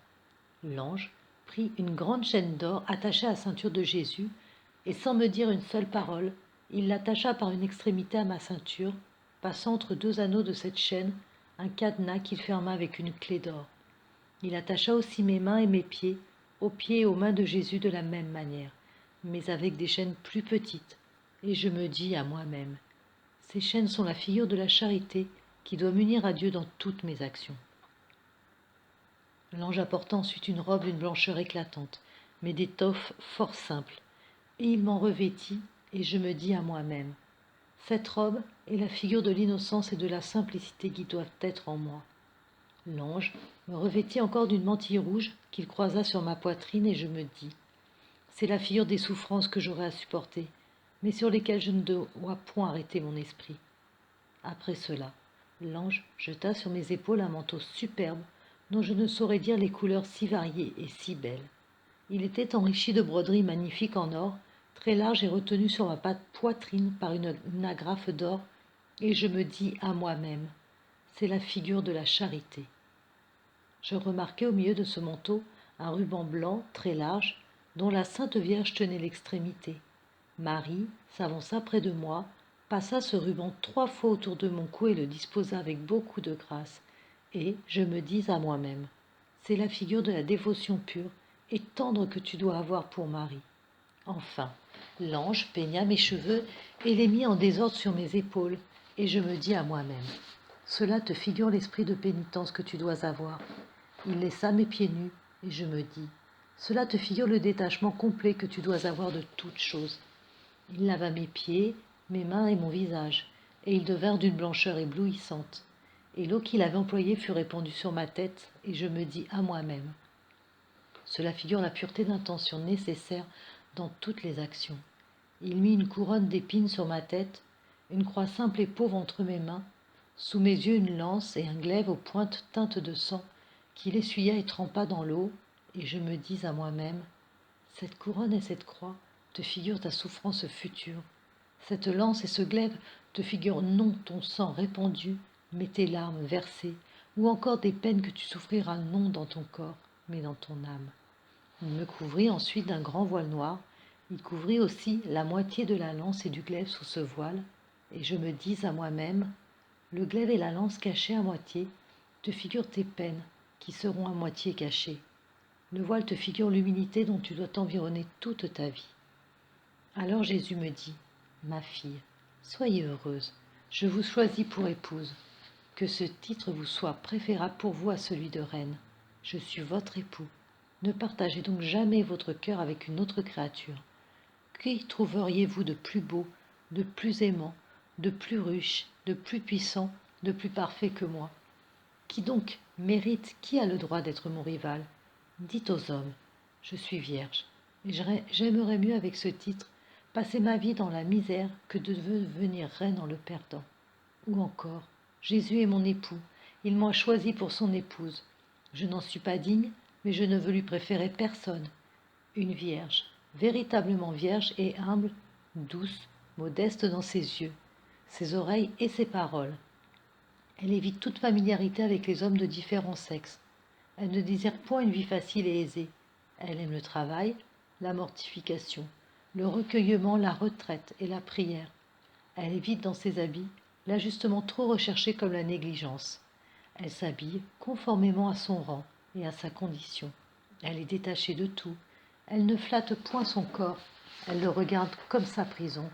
Speaker 1: L'ange prit une grande chaîne d'or attachée à la ceinture de Jésus, et sans me dire une seule parole, il l'attacha par une extrémité à ma ceinture, passant entre deux anneaux de cette chaîne un cadenas qu'il ferma avec une clé d'or. Il attacha aussi mes mains et mes pieds, aux pieds et aux mains de Jésus de la même manière, mais avec des chaînes plus petites, et je me dis à moi-même, ces chaînes sont la figure de la charité qui doit m'unir à Dieu dans toutes mes actions. L'ange apporta ensuite une robe d'une blancheur éclatante, mais d'étoffe fort simple, et il m'en revêtit, et je me dis à moi-même, cette robe est la figure de l'innocence et de la simplicité qui doivent être en moi. L'ange me revêtit encore d'une mantille rouge qu'il croisa sur ma poitrine, et je me dis, c'est la figure des souffrances que j'aurai à supporter, mais sur lesquelles je ne dois point arrêter mon esprit. Après cela, l'ange jeta sur mes épaules un manteau superbe, dont je ne saurais dire les couleurs si variées et si belles. Il était enrichi de broderies magnifiques en or, très larges et retenues sur ma poitrine par une agrafe d'or, et je me dis à moi-même, c'est la figure de la charité. Je remarquai au milieu de ce manteau un ruban blanc très large, dont la Sainte Vierge tenait l'extrémité. Marie s'avança près de moi, passa ce ruban 3 fois autour de mon cou et le disposa avec beaucoup de grâce, et je me dis à moi-même, c'est la figure de la dévotion pure et tendre que tu dois avoir pour Marie. Enfin, l'ange peigna mes cheveux et les mit en désordre sur mes épaules, et je me dis à moi-même, cela te figure l'esprit de pénitence que tu dois avoir. Il laissa mes pieds nus, et je me dis, cela te figure le détachement complet que tu dois avoir de toutes choses. Il lava mes pieds, mes mains et mon visage, et ils devinrent d'une blancheur éblouissante. Et l'eau qu'il avait employée fut répandue sur ma tête, et je me dis à moi-même, cela figure la pureté d'intention nécessaire dans toutes les actions. Il mit une couronne d'épines sur ma tête, une croix simple et pauvre entre mes mains, sous mes yeux une lance et un glaive aux pointes teintes de sang, qu'il essuya et trempa dans l'eau, et je me dis à moi-même, cette couronne et cette croix te figurent ta souffrance future. Cette lance et ce glaive te figurent non ton sang répandu, mais tes larmes versées, ou encore des peines que tu souffriras non dans ton corps, mais dans ton âme. Il me couvrit ensuite d'un grand voile noir. Il couvrit aussi la moitié de la lance et du glaive sous ce voile, et je me dis à moi-même, le glaive et la lance cachés à moitié te figurent tes peines, qui seront à moitié cachées. Le voile te figure l'humilité dont tu dois t'environner toute ta vie. Alors Jésus me dit, ma fille, soyez heureuse, je vous choisis pour épouse. Que ce titre vous soit préférable pour vous à celui de reine. Je suis votre époux. Ne partagez donc jamais votre cœur avec une autre créature. Qui trouveriez-vous de plus beau, de plus aimant, de plus riche, de plus puissant, de plus parfait que moi? Qui donc mérite, qui a le droit d'être mon rival? Dites aux hommes, je suis vierge, et j'aimerais mieux avec ce titre passer ma vie dans la misère que de devenir reine en le perdant. Ou encore, Jésus est mon époux, il m'a choisi pour son épouse. Je n'en suis pas digne, mais je ne veux lui préférer personne. Une vierge, véritablement vierge et humble, douce, modeste dans ses yeux, ses oreilles et ses paroles. Elle évite toute familiarité avec les hommes de différents sexes. Elle ne désire point une vie facile et aisée. Elle aime le travail, la mortification, le recueillement, la retraite et la prière. Elle évite dans ses habits l'ajustement trop recherché comme la négligence. Elle s'habille conformément à son rang et à sa condition. Elle est détachée de tout. Elle ne flatte point son corps. Elle le regarde comme sa prison.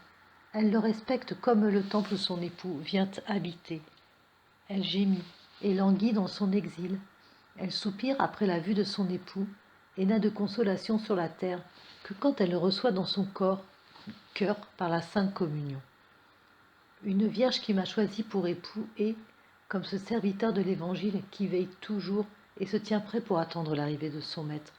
Speaker 1: Elle le respecte comme le temple où son époux vient habiter. Elle gémit et languit dans son exil. Elle soupire après la vue de son époux et n'a de consolation sur la terre que quand elle le reçoit dans son cœur par la sainte communion. une vierge qui m'a choisi pour époux et, comme ce serviteur de l'Évangile qui veille toujours et se tient prêt pour attendre l'arrivée de son maître.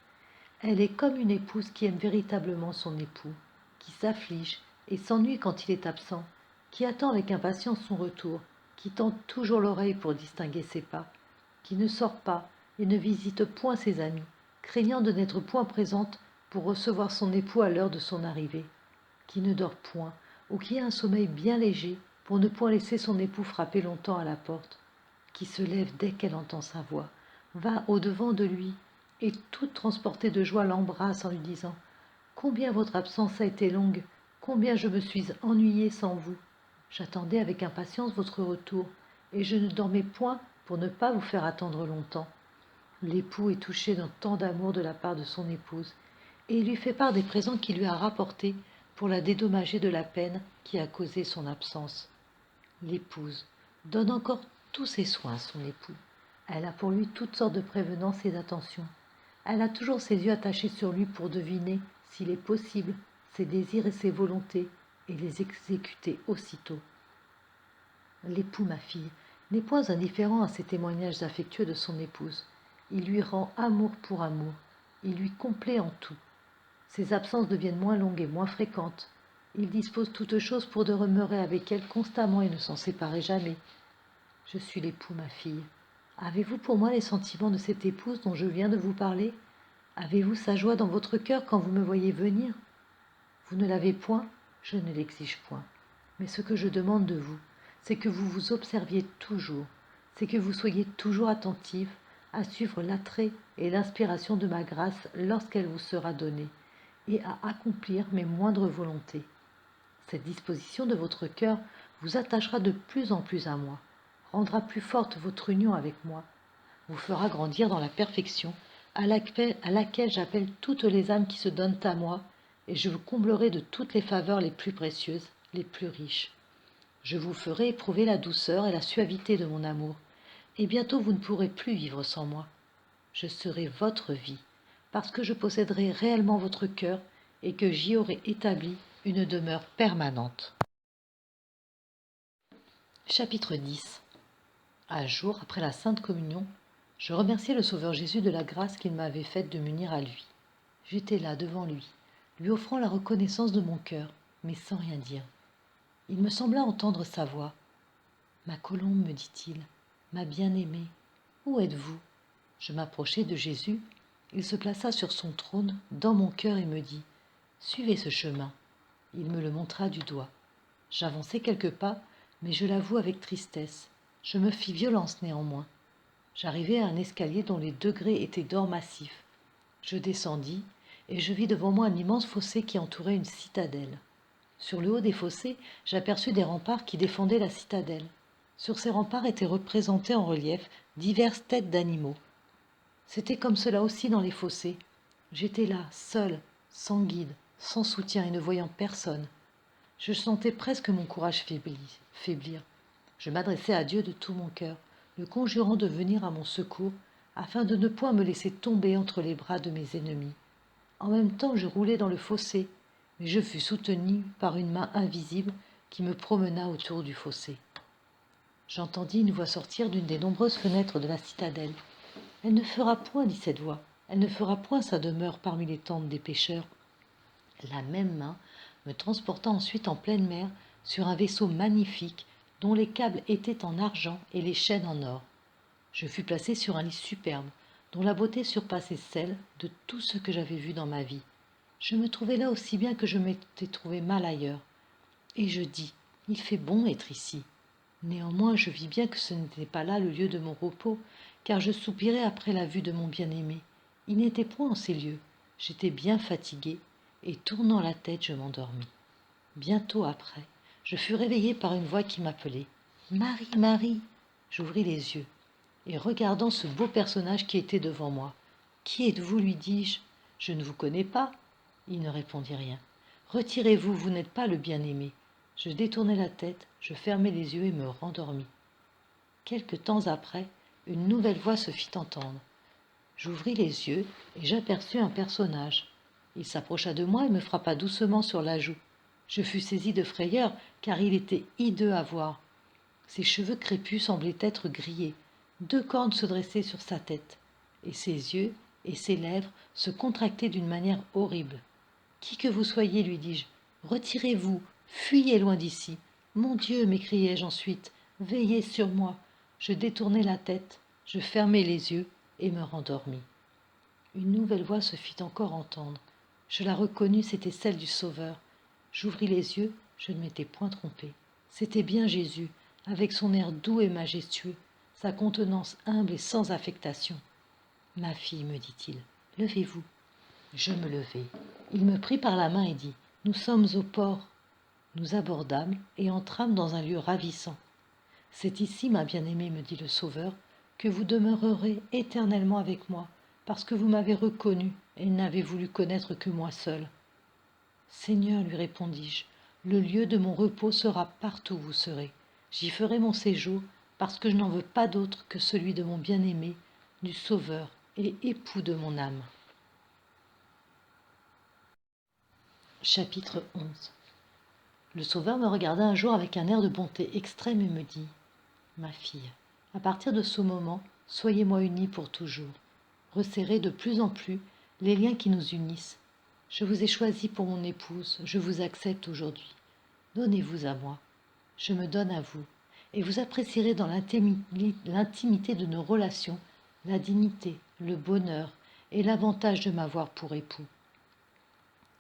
Speaker 1: Elle est comme une épouse qui aime véritablement son époux, qui s'afflige et s'ennuie quand il est absent, qui attend avec impatience son retour, qui tend toujours l'oreille pour distinguer ses pas, qui ne sort pas et ne visite point ses amis, craignant de n'être point présente pour recevoir son époux à l'heure de son arrivée, qui ne dort point ou qui a un sommeil bien léger pour ne point laisser son époux frapper longtemps à la porte, qui se lève dès qu'elle entend sa voix, va au-devant de lui, et toute transportée de joie l'embrasse en lui disant « Combien votre absence a été longue, combien je me suis ennuyée sans vous. J'attendais avec impatience votre retour, et je ne dormais point pour ne pas vous faire attendre longtemps. » L'époux est touché d'un tant d'amour de la part de son épouse, et il lui fait part des présents qu'il lui a rapportés pour la dédommager de la peine qui a causé son absence. L'épouse donne encore tous ses soins à son époux. Elle a pour lui toutes sortes de prévenances et d'attentions. Elle a toujours ses yeux attachés sur lui pour deviner, s'il est possible, ses désirs et ses volontés, et les exécuter aussitôt. L'époux, ma fille, n'est point indifférent à ces témoignages affectueux de son épouse. Il lui rend amour pour amour. Il lui complaît en tout. Ses absences deviennent moins longues et moins fréquentes. Il dispose toutes choses pour de demeurer avec elle constamment et ne s'en séparer jamais. Je suis l'époux, ma fille. Avez-vous pour moi les sentiments de cette épouse dont je viens de vous parler? Avez-vous sa joie dans votre cœur quand vous me voyez venir? Vous ne l'avez point, je ne l'exige point. Mais ce que je demande de vous, c'est que vous vous observiez toujours, c'est que vous soyez toujours attentive à suivre l'attrait et l'inspiration de ma grâce lorsqu'elle vous sera donnée, et à accomplir mes moindres volontés. Cette disposition de votre cœur vous attachera de plus en plus à moi, rendra plus forte votre union avec moi, vous fera grandir dans la perfection à laquelle j'appelle toutes les âmes qui se donnent à moi, et je vous comblerai de toutes les faveurs les plus précieuses, les plus riches. Je vous ferai éprouver la douceur et la suavité de mon amour, et bientôt vous ne pourrez plus vivre sans moi. Je serai votre vie, parce que je posséderai réellement votre cœur et que j'y aurai établi une demeure permanente. Chapitre 10. Un jour, après la Sainte Communion, je remerciai le Sauveur Jésus de la grâce qu'il m'avait faite de m'unir à lui. J'étais là devant lui offrant la reconnaissance de mon cœur, mais sans rien dire. Il me sembla entendre sa voix. « Ma colombe, me dit-il, ma bien-aimée, où êtes-vous » Je m'approchai de Jésus. Il se plaça sur son trône, dans mon cœur, et me dit « Suivez ce chemin. » Il me le montra du doigt. J'avançai quelques pas, mais je l'avoue avec tristesse. Je me fis violence néanmoins. J'arrivai à un escalier dont les degrés étaient d'or massif. Je descendis, et je vis devant moi un immense fossé qui entourait une citadelle. Sur le haut des fossés, j'aperçus des remparts qui défendaient la citadelle. Sur ces remparts étaient représentées en relief diverses têtes d'animaux. C'était comme cela aussi dans les fossés. J'étais là, seul, sans guide, sans soutien et ne voyant personne. Je sentais presque mon courage faiblir. Je m'adressai à Dieu de tout mon cœur, le conjurant de venir à mon secours, afin de ne point me laisser tomber entre les bras de mes ennemis. En même temps, je roulai dans le fossé, mais je fus soutenu par une main invisible qui me promena autour du fossé. J'entendis une voix sortir d'une des nombreuses fenêtres de la citadelle. « Elle ne fera point, dit cette voix, elle ne fera point sa demeure parmi les tentes des pêcheurs. » La même main me transporta ensuite en pleine mer sur un vaisseau magnifique dont les câbles étaient en argent et les chaînes en or. Je fus placé sur un lit superbe, dont la beauté surpassait celle de tout ce que j'avais vu dans ma vie. Je me trouvais là aussi bien que je m'étais trouvé mal ailleurs. Et je dis, il fait bon être ici. Néanmoins, je vis bien que ce n'était pas là le lieu de mon repos, car je soupirais après la vue de mon bien-aimé. Il n'était point en ces lieux. J'étais bien fatigué, et tournant la tête, je m'endormis. Bientôt après, je fus réveillé par une voix qui m'appelait. « Marie, Marie !» J'ouvris les yeux, et regardant ce beau personnage qui était devant moi. « Qui êtes-vous » lui dis-je. « Je ne vous connais pas. » Il ne répondit rien. « Retirez-vous, vous n'êtes pas le bien-aimé. » Je détournai la tête, je fermai les yeux et me rendormis. Quelque temps après, une nouvelle voix se fit entendre. J'ouvris les yeux et j'aperçus un personnage. Il s'approcha de moi et me frappa doucement sur la joue. Je fus saisie de frayeur, car il était hideux à voir. Ses cheveux crépus semblaient être grillés, 2 cornes se dressaient sur sa tête, et ses yeux et ses lèvres se contractaient d'une manière horrible. « Qui que vous soyez, lui dis-je, retirez-vous, fuyez loin d'ici. Mon Dieu, m'écriai-je ensuite, veillez sur moi. » Je détournai la tête, je fermai les yeux et me rendormis. Une nouvelle voix se fit encore entendre. Je la reconnus, c'était celle du Sauveur. J'ouvris les yeux, je ne m'étais point trompée. C'était bien Jésus, avec son air doux et majestueux, sa contenance humble et sans affectation. « Ma fille, me dit-il, levez-vous. » Je me levai. Il me prit par la main et dit, « Nous sommes au port. » Nous abordâmes et entrâmes dans un lieu ravissant. « C'est ici, ma bien-aimée, me dit le Sauveur, que vous demeurerez éternellement avec moi, parce que vous m'avez reconnu et n'avez voulu connaître que moi seul. »« Seigneur, lui répondis-je, le lieu de mon repos sera partout où vous serez. J'y ferai mon séjour, parce que je n'en veux pas d'autre que celui de mon bien-aimé, du Sauveur et époux de mon âme. » Chapitre 11. Le Sauveur me regarda un jour avec un air de bonté extrême et me dit, « Ma fille, à partir de ce moment, soyez-moi unie pour toujours. Resserrez de plus en plus les liens qui nous unissent. Je vous ai choisie pour mon épouse, je vous accepte aujourd'hui. Donnez-vous à moi, je me donne à vous, et vous apprécierez dans l'intimité de nos relations la dignité, le bonheur et l'avantage de m'avoir pour époux.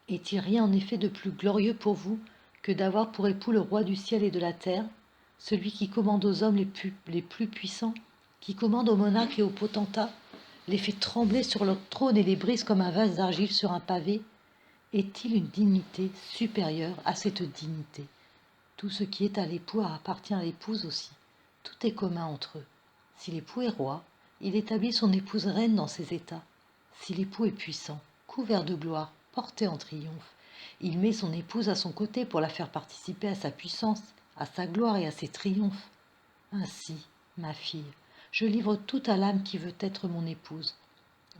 Speaker 1: Est-il rien en effet de plus glorieux pour vous que d'avoir pour époux le roi du ciel et de la terre, celui qui commande aux hommes les plus puissants, qui commande aux monarques et aux potentats, les fait trembler sur leur trône et les brise comme un vase d'argile sur un pavé? Est-il une dignité supérieure à cette dignité? Tout ce qui est à l'époux appartient à l'épouse aussi. Tout est commun entre eux. Si l'époux est roi, il établit son épouse reine dans ses états. Si l'époux est puissant, couvert de gloire, porté en triomphe, il met son épouse à son côté pour la faire participer à sa puissance, à sa gloire et à ses triomphes. Ainsi, ma fille, je livre tout à l'âme qui veut être mon épouse.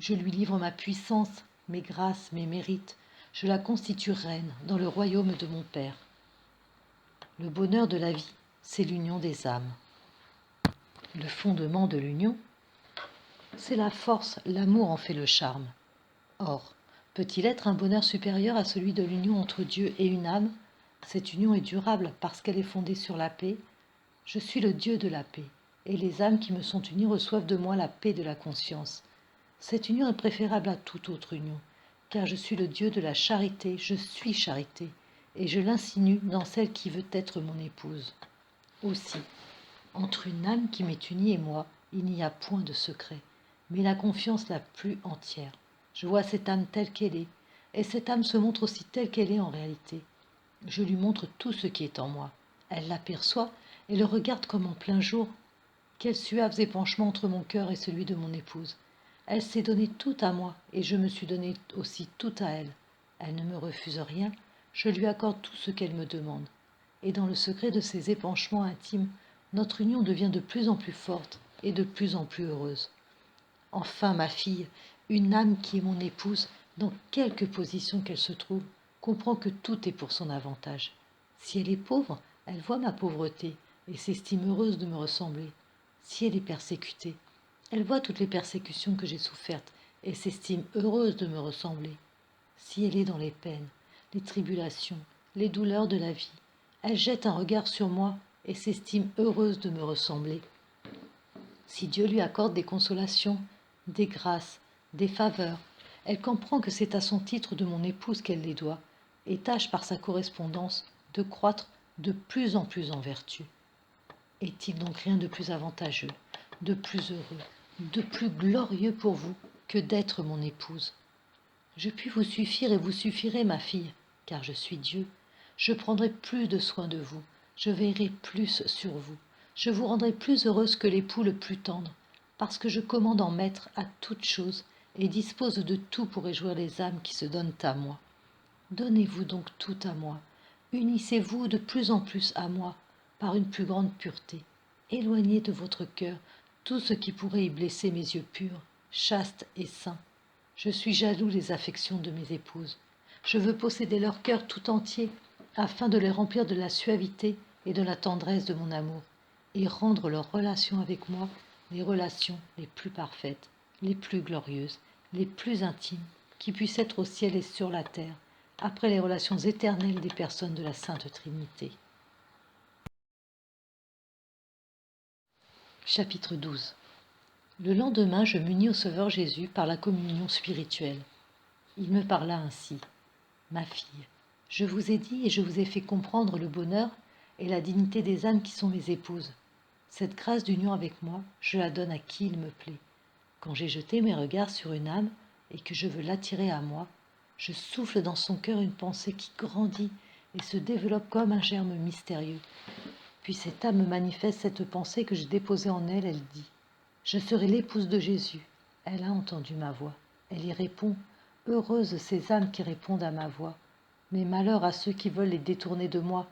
Speaker 1: Je lui livre ma puissance, mes grâces, mes mérites. Je la constitue reine dans le royaume de mon Père. Le bonheur de la vie, c'est l'union des âmes. Le fondement de l'union, c'est la force, l'amour en fait le charme. Or, peut-il être un bonheur supérieur à celui de l'union entre Dieu et une âme? Cette union est durable parce qu'elle est fondée sur la paix. Je suis le Dieu de la paix, et les âmes qui me sont unies reçoivent de moi la paix de la conscience. Cette union est préférable à toute autre union, car je suis le Dieu de la charité, je suis charité, et je l'insinue dans celle qui veut être mon épouse. Aussi, entre une âme qui m'est unie et moi, il n'y a point de secret, mais la confiance la plus entière. Je vois cette âme telle qu'elle est, et cette âme se montre aussi telle qu'elle est en réalité. Je lui montre tout ce qui est en moi. Elle l'aperçoit et le regarde comme en plein jour. Quels suaves épanchements entre mon cœur et celui de mon épouse. Elle s'est donnée tout à moi, et je me suis donné aussi tout à elle. Elle ne me refuse rien, je lui accorde tout ce qu'elle me demande. Et dans le secret de ces épanchements intimes, notre union devient de plus en plus forte et de plus en plus heureuse. Enfin, ma fille, une âme qui est mon épouse, dans quelque position qu'elle se trouve, comprend que tout est pour son avantage. Si elle est pauvre, elle voit ma pauvreté et s'estime heureuse de me ressembler. Si elle est persécutée, elle voit toutes les persécutions que j'ai souffertes et s'estime heureuse de me ressembler. Si elle est dans les peines, les tribulations, les douleurs de la vie, elle jette un regard sur moi et s'estime heureuse de me ressembler. Si Dieu lui accorde des consolations, des grâces, des faveurs, elle comprend que c'est à son titre de mon épouse qu'elle les doit, et tâche par sa correspondance de croître de plus en plus en vertu. Est-il donc rien de plus avantageux, de plus heureux, de plus glorieux pour vous que d'être mon épouse? Je puis vous suffire et vous suffirez, ma fille, car je suis Dieu. Je prendrai plus de soin de vous, je veillerai plus sur vous, je vous rendrai plus heureuse que l'époux le plus tendre, parce que je commande en maître à toute chose et dispose de tout pour réjouir les âmes qui se donnent à moi. Donnez-vous donc tout à moi, unissez-vous de plus en plus à moi par une plus grande pureté. Éloignez de votre cœur tout ce qui pourrait y blesser mes yeux purs, chastes et saints. Je suis jaloux des affections de mes épouses. Je veux posséder leur cœur tout entier, afin de les remplir de la suavité et de la tendresse de mon amour, et rendre leurs relations avec moi les relations les plus parfaites, les plus glorieuses, les plus intimes qui puissent être au ciel et sur la terre, après les relations éternelles des personnes de la Sainte Trinité. Chapitre 12. Le lendemain, je m'unis au Sauveur Jésus par la communion spirituelle. Il me parla ainsi. Ma fille, je vous ai dit et je vous ai fait comprendre le bonheur et la dignité des âmes qui sont mes épouses. Cette grâce d'union avec moi, je la donne à qui il me plaît. Quand j'ai jeté mes regards sur une âme et que je veux l'attirer à moi, je souffle dans son cœur une pensée qui grandit et se développe comme un germe mystérieux. Puis cette âme me manifeste cette pensée que j'ai déposée en elle, elle dit « Je serai l'épouse de Jésus ». Elle a entendu ma voix. Elle y répond « Heureuses ces âmes qui répondent à ma voix ». Mais malheur à ceux qui veulent les détourner de moi,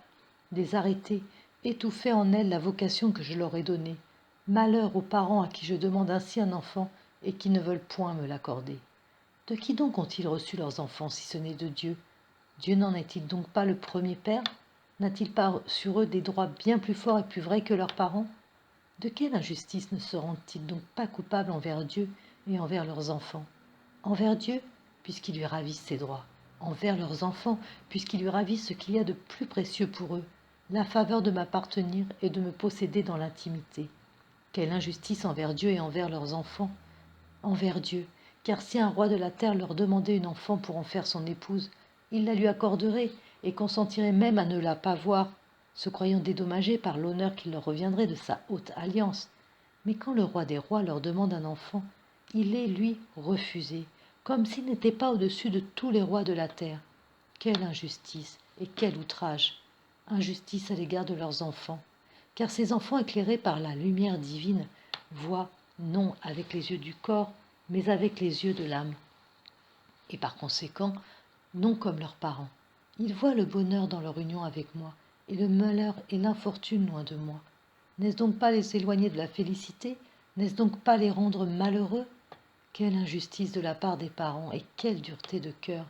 Speaker 1: les arrêter, étouffer en elles la vocation que je leur ai donnée. Malheur aux parents à qui je demande ainsi un enfant et qui ne veulent point me l'accorder. De qui donc ont-ils reçu leurs enfants si ce n'est de Dieu? Dieu n'en est-il donc pas le premier Père? N'a-t-il pas sur eux des droits bien plus forts et plus vrais que leurs parents? De quelle injustice ne se rendent-ils donc pas coupables envers Dieu et envers leurs enfants? Envers Dieu, puisqu'ils lui ravissent ses droits. Envers leurs enfants, puisqu'ils lui ravissent ce qu'il y a de plus précieux pour eux, la faveur de m'appartenir et de me posséder dans l'intimité. Quelle injustice envers Dieu et envers leurs enfants! Envers Dieu, car si un roi de la terre leur demandait une enfant pour en faire son épouse, il la lui accorderait et consentirait même à ne la pas voir, se croyant dédommagé par l'honneur qui leur reviendrait de sa haute alliance. Mais quand le roi des rois leur demande un enfant, il est, lui, refusé, comme s'il n'était pas au-dessus de tous les rois de la terre. Quelle injustice et quel outrage! Injustice à l'égard de leurs enfants, car ces enfants éclairés par la lumière divine voient non avec les yeux du corps, mais avec les yeux de l'âme. Et par conséquent, non comme leurs parents. Ils voient le bonheur dans leur union avec moi, et le malheur et l'infortune loin de moi. N'est-ce donc pas les éloigner de la félicité? N'est-ce donc pas les rendre malheureux? Quelle injustice de la part des parents et quelle dureté de cœur!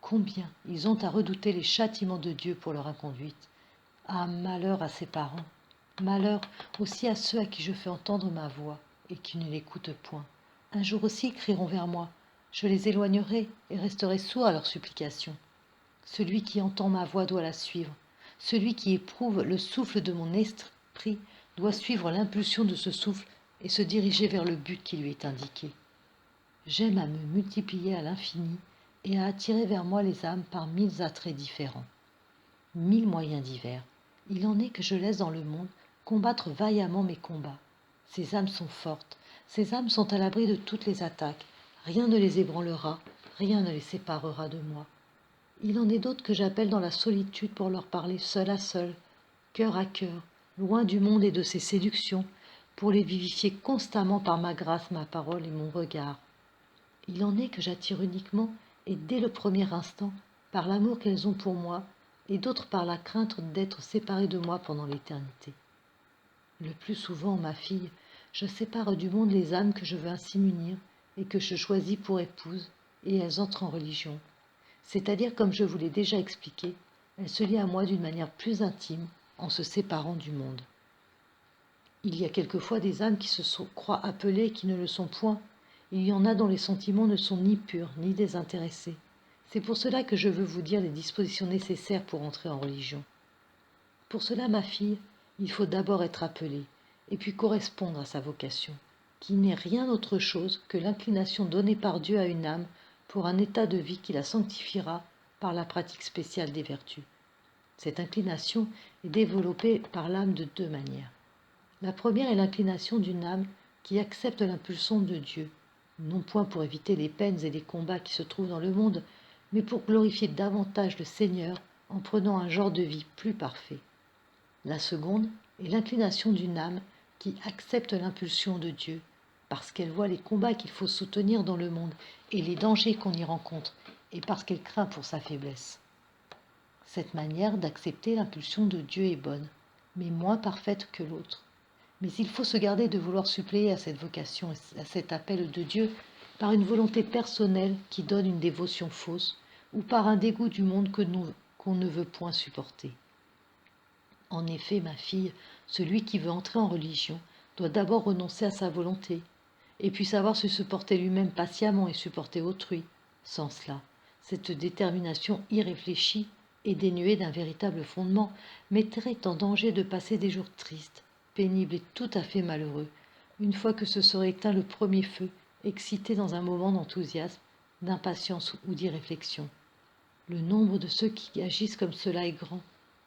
Speaker 1: Combien ils ont à redouter les châtiments de Dieu pour leur inconduite! Ah, malheur à ces parents! Malheur aussi à ceux à qui je fais entendre ma voix et qui ne l'écoutent point. Un jour aussi ils crieront vers moi. Je les éloignerai et resterai sourd à leurs supplications. Celui qui entend ma voix doit la suivre. Celui qui éprouve le souffle de mon esprit doit suivre l'impulsion de ce souffle et se diriger vers le but qui lui est indiqué. J'aime à me multiplier à l'infini et à attirer vers moi les âmes par 1000 attraits différents. 1000 moyens divers. Il en est que je laisse dans le monde combattre vaillamment mes combats. Ces âmes sont fortes, ces âmes sont à l'abri de toutes les attaques. Rien ne les ébranlera, rien ne les séparera de moi. Il en est d'autres que j'appelle dans la solitude pour leur parler seul à seul, cœur à cœur, loin du monde et de ses séductions, pour les vivifier constamment par ma grâce, ma parole et mon regard. Il en est que j'attire uniquement, et dès le premier instant, par l'amour qu'elles ont pour moi, et d'autres par la crainte d'être séparées de moi pendant l'éternité. Le plus souvent, ma fille, je sépare du monde les âmes que je veux ainsi munir et que je choisis pour épouses, et elles entrent en religion. C'est-à-dire, comme je vous l'ai déjà expliqué, elles se lient à moi d'une manière plus intime en se séparant du monde. Il y a quelquefois des âmes qui croient appelées et qui ne le sont point. Il y en a dont les sentiments ne sont ni purs ni désintéressés. C'est pour cela que je veux vous dire les dispositions nécessaires pour entrer en religion. Pour cela, ma fille, il faut d'abord être appelée, et puis correspondre à sa vocation, qui n'est rien autre chose que l'inclination donnée par Dieu à une âme pour un état de vie qui la sanctifiera par la pratique spéciale des vertus. Cette inclination est développée par l'âme de deux manières. La première est l'inclination d'une âme qui accepte l'impulsion de Dieu, non point pour éviter les peines et les combats qui se trouvent dans le monde, mais pour glorifier davantage le Seigneur en prenant un genre de vie plus parfait. La seconde est l'inclination d'une âme qui accepte l'impulsion de Dieu, parce qu'elle voit les combats qu'il faut soutenir dans le monde et les dangers qu'on y rencontre, et parce qu'elle craint pour sa faiblesse. Cette manière d'accepter l'impulsion de Dieu est bonne, mais moins parfaite que l'autre. Mais il faut se garder de vouloir suppléer à cette vocation, à cet appel de Dieu, par une volonté personnelle qui donne une dévotion fausse, ou par un dégoût du monde qu'on ne veut point supporter. En effet, ma fille, celui qui veut entrer en religion doit d'abord renoncer à sa volonté, et puis savoir se supporter lui-même patiemment et supporter autrui. Sans cela, cette détermination irréfléchie et dénuée d'un véritable fondement mettrait en danger de passer des jours tristes, pénibles et tout à fait malheureux, une fois que se serait éteint le premier feu, excité dans un moment d'enthousiasme, d'impatience ou d'irréflexion. Le nombre de ceux qui agissent comme cela est grand,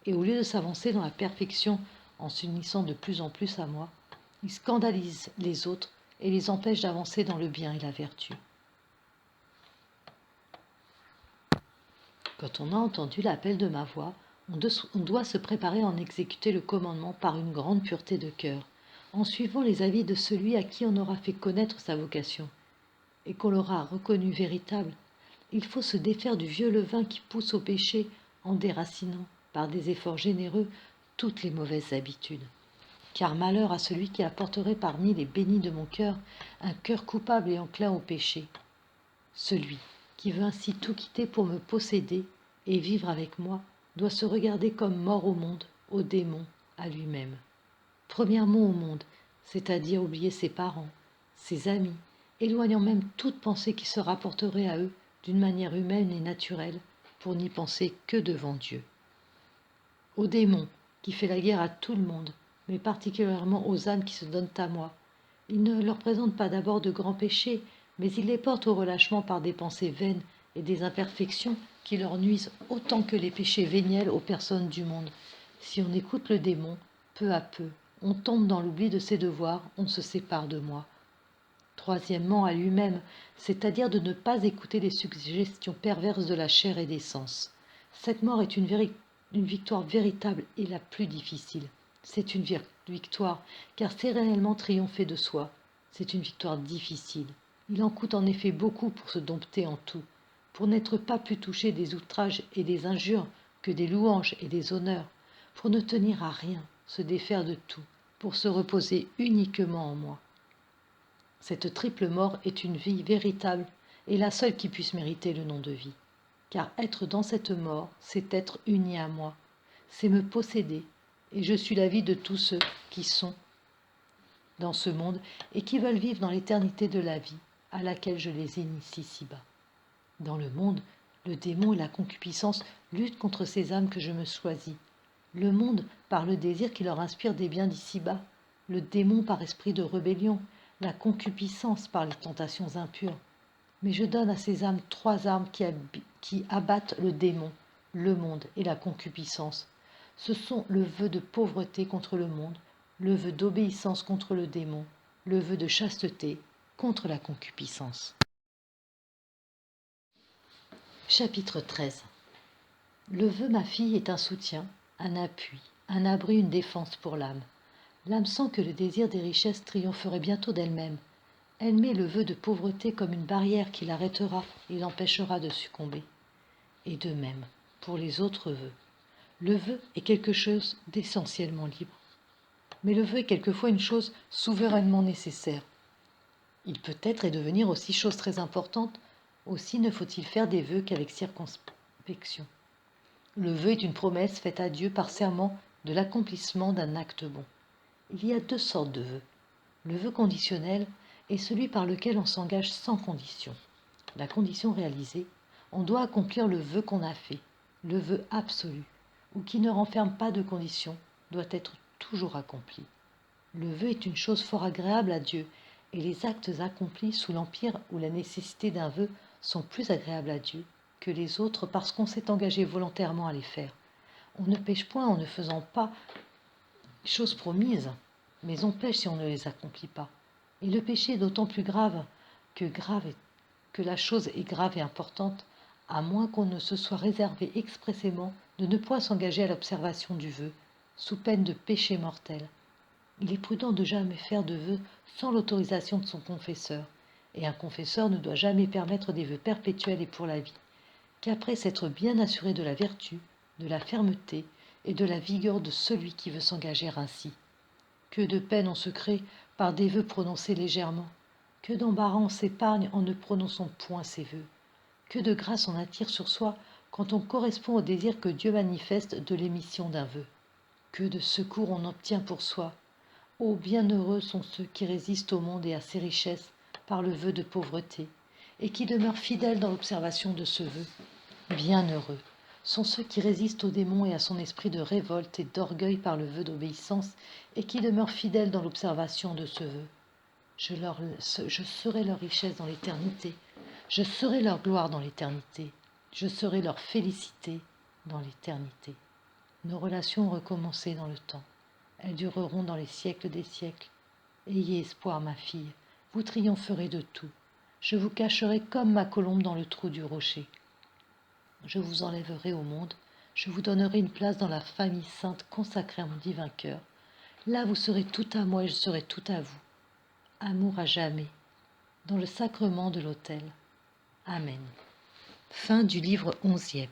Speaker 1: et au lieu de s'avancer dans la perfection en s'unissant de plus en plus à moi, ils scandalisent les autres et les empêchent d'avancer dans le bien et la vertu. Quand on a entendu l'appel de ma voix, on doit se préparer à en exécuter le commandement par une grande pureté de cœur, en suivant les avis de celui à qui on aura fait connaître sa vocation, et qu'on l'aura reconnu véritable. Il faut se défaire du vieux levain qui pousse au péché en déracinant, par des efforts généreux, toutes les mauvaises habitudes. Car malheur à celui qui apporterait parmi les bénis de mon cœur un cœur coupable et enclin au péché. Celui qui veut ainsi tout quitter pour me posséder et vivre avec moi doit se regarder comme mort au monde, au démon, à lui-même. Premièrement au monde, c'est-à-dire oublier ses parents, ses amis, éloignant même toute pensée qui se rapporterait à eux d'une manière humaine et naturelle, pour n'y penser que devant Dieu. Au démon, qui fait la guerre à tout le monde, mais particulièrement aux âmes qui se donnent à moi. Il ne leur présente pas d'abord de grands péchés, mais il les porte au relâchement par des pensées vaines et des imperfections qui leur nuisent autant que les péchés véniels aux personnes du monde. Si on écoute le démon, peu à peu, on tombe dans l'oubli de ses devoirs, on se sépare de moi. Troisièmement, à lui-même, c'est-à-dire de ne pas écouter les suggestions perverses de la chair et des sens. Cette mort est une victoire véritable et la plus difficile. C'est une victoire, car c'est réellement triompher de soi. C'est une victoire difficile. Il en coûte en effet beaucoup pour se dompter en tout, pour n'être pas plus touché des outrages et des injures que des louanges et des honneurs, pour ne tenir à rien, se défaire de tout, pour se reposer uniquement en moi. Cette triple mort est une vie véritable et la seule qui puisse mériter le nom de vie. Car être dans cette mort, c'est être uni à moi, c'est me posséder, et je suis la vie de tous ceux qui sont dans ce monde et qui veulent vivre dans l'éternité de la vie à laquelle je les initie ci-bas. Dans le monde, le démon et la concupiscence luttent contre ces âmes que je me choisis. Le monde par le désir qui leur inspire des biens d'ici-bas, le démon par esprit de rébellion, la concupiscence par les tentations impures. Mais je donne à ces âmes 3 armes qui abattent le démon, le monde et la concupiscence. Ce sont le vœu de pauvreté contre le monde, le vœu d'obéissance contre le démon, le vœu de chasteté contre la concupiscence. Chapitre 13. Le vœu, ma fille, est un soutien, un appui, un abri, une défense pour l'âme. L'âme sent que le désir des richesses triompherait bientôt d'elle-même. Elle met le vœu de pauvreté comme une barrière qui l'arrêtera et l'empêchera de succomber. Et de même, pour les autres vœux. Le vœu est quelque chose d'essentiellement libre. Mais le vœu est quelquefois une chose souverainement nécessaire. Il peut être et devenir aussi chose très importante, aussi ne faut-il faire des vœux qu'avec circonspection. Le vœu est une promesse faite à Dieu par serment de l'accomplissement d'un acte bon. Il y a 2 sortes de vœux. Le vœu conditionnel est celui par lequel on s'engage sans condition. La condition réalisée, on doit accomplir le vœu qu'on a fait. Le vœu absolu, ou qui ne renferme pas de condition, doit être toujours accompli. Le vœu est une chose fort agréable à Dieu, et les actes accomplis sous l'empire ou la nécessité d'un vœu sont plus agréables à Dieu que les autres parce qu'on s'est engagé volontairement à les faire. On ne pêche point en ne faisant pas choses promises, mais on pêche si on ne les accomplit pas. Et le péché est d'autant plus grave que la chose est grave et importante, à moins qu'on ne se soit réservé expressément de ne point s'engager à l'observation du vœu, sous peine de péché mortel. Il est prudent de jamais faire de vœux sans l'autorisation de son confesseur, et un confesseur ne doit jamais permettre des vœux perpétuels et pour la vie, qu'après s'être bien assuré de la vertu, de la fermeté et de la vigueur de celui qui veut s'engager ainsi. Que de peine on se crée par des vœux prononcés légèrement, que d'embarras on s'épargne en ne prononçant point ces vœux, que de grâce on attire sur soi quand on correspond au désir que Dieu manifeste de l'émission d'un vœu. Que de secours on obtient pour soi. Ô bienheureux sont ceux qui résistent au monde et à ses richesses par le vœu de pauvreté, et qui demeurent fidèles dans l'observation de ce vœu. Bienheureux sont ceux qui résistent au démon et à son esprit de révolte et d'orgueil par le vœu d'obéissance, et qui demeurent fidèles dans l'observation de ce vœu. Je serai leur richesse dans l'éternité, je serai leur gloire dans l'éternité, je serai leur félicité dans l'éternité. Nos relations ont recommencé dans le temps, elles dureront dans les siècles des siècles. Ayez espoir, ma fille, vous triompherez de tout. Je vous cacherai comme ma colombe dans le trou du rocher. Je vous enlèverai au monde, je vous donnerai une place dans la famille sainte consacrée à mon divin cœur. Là vous serez tout à moi et je serai tout à vous. Amour à jamais, dans le sacrement de l'autel. Amen. Fin du livre 11e.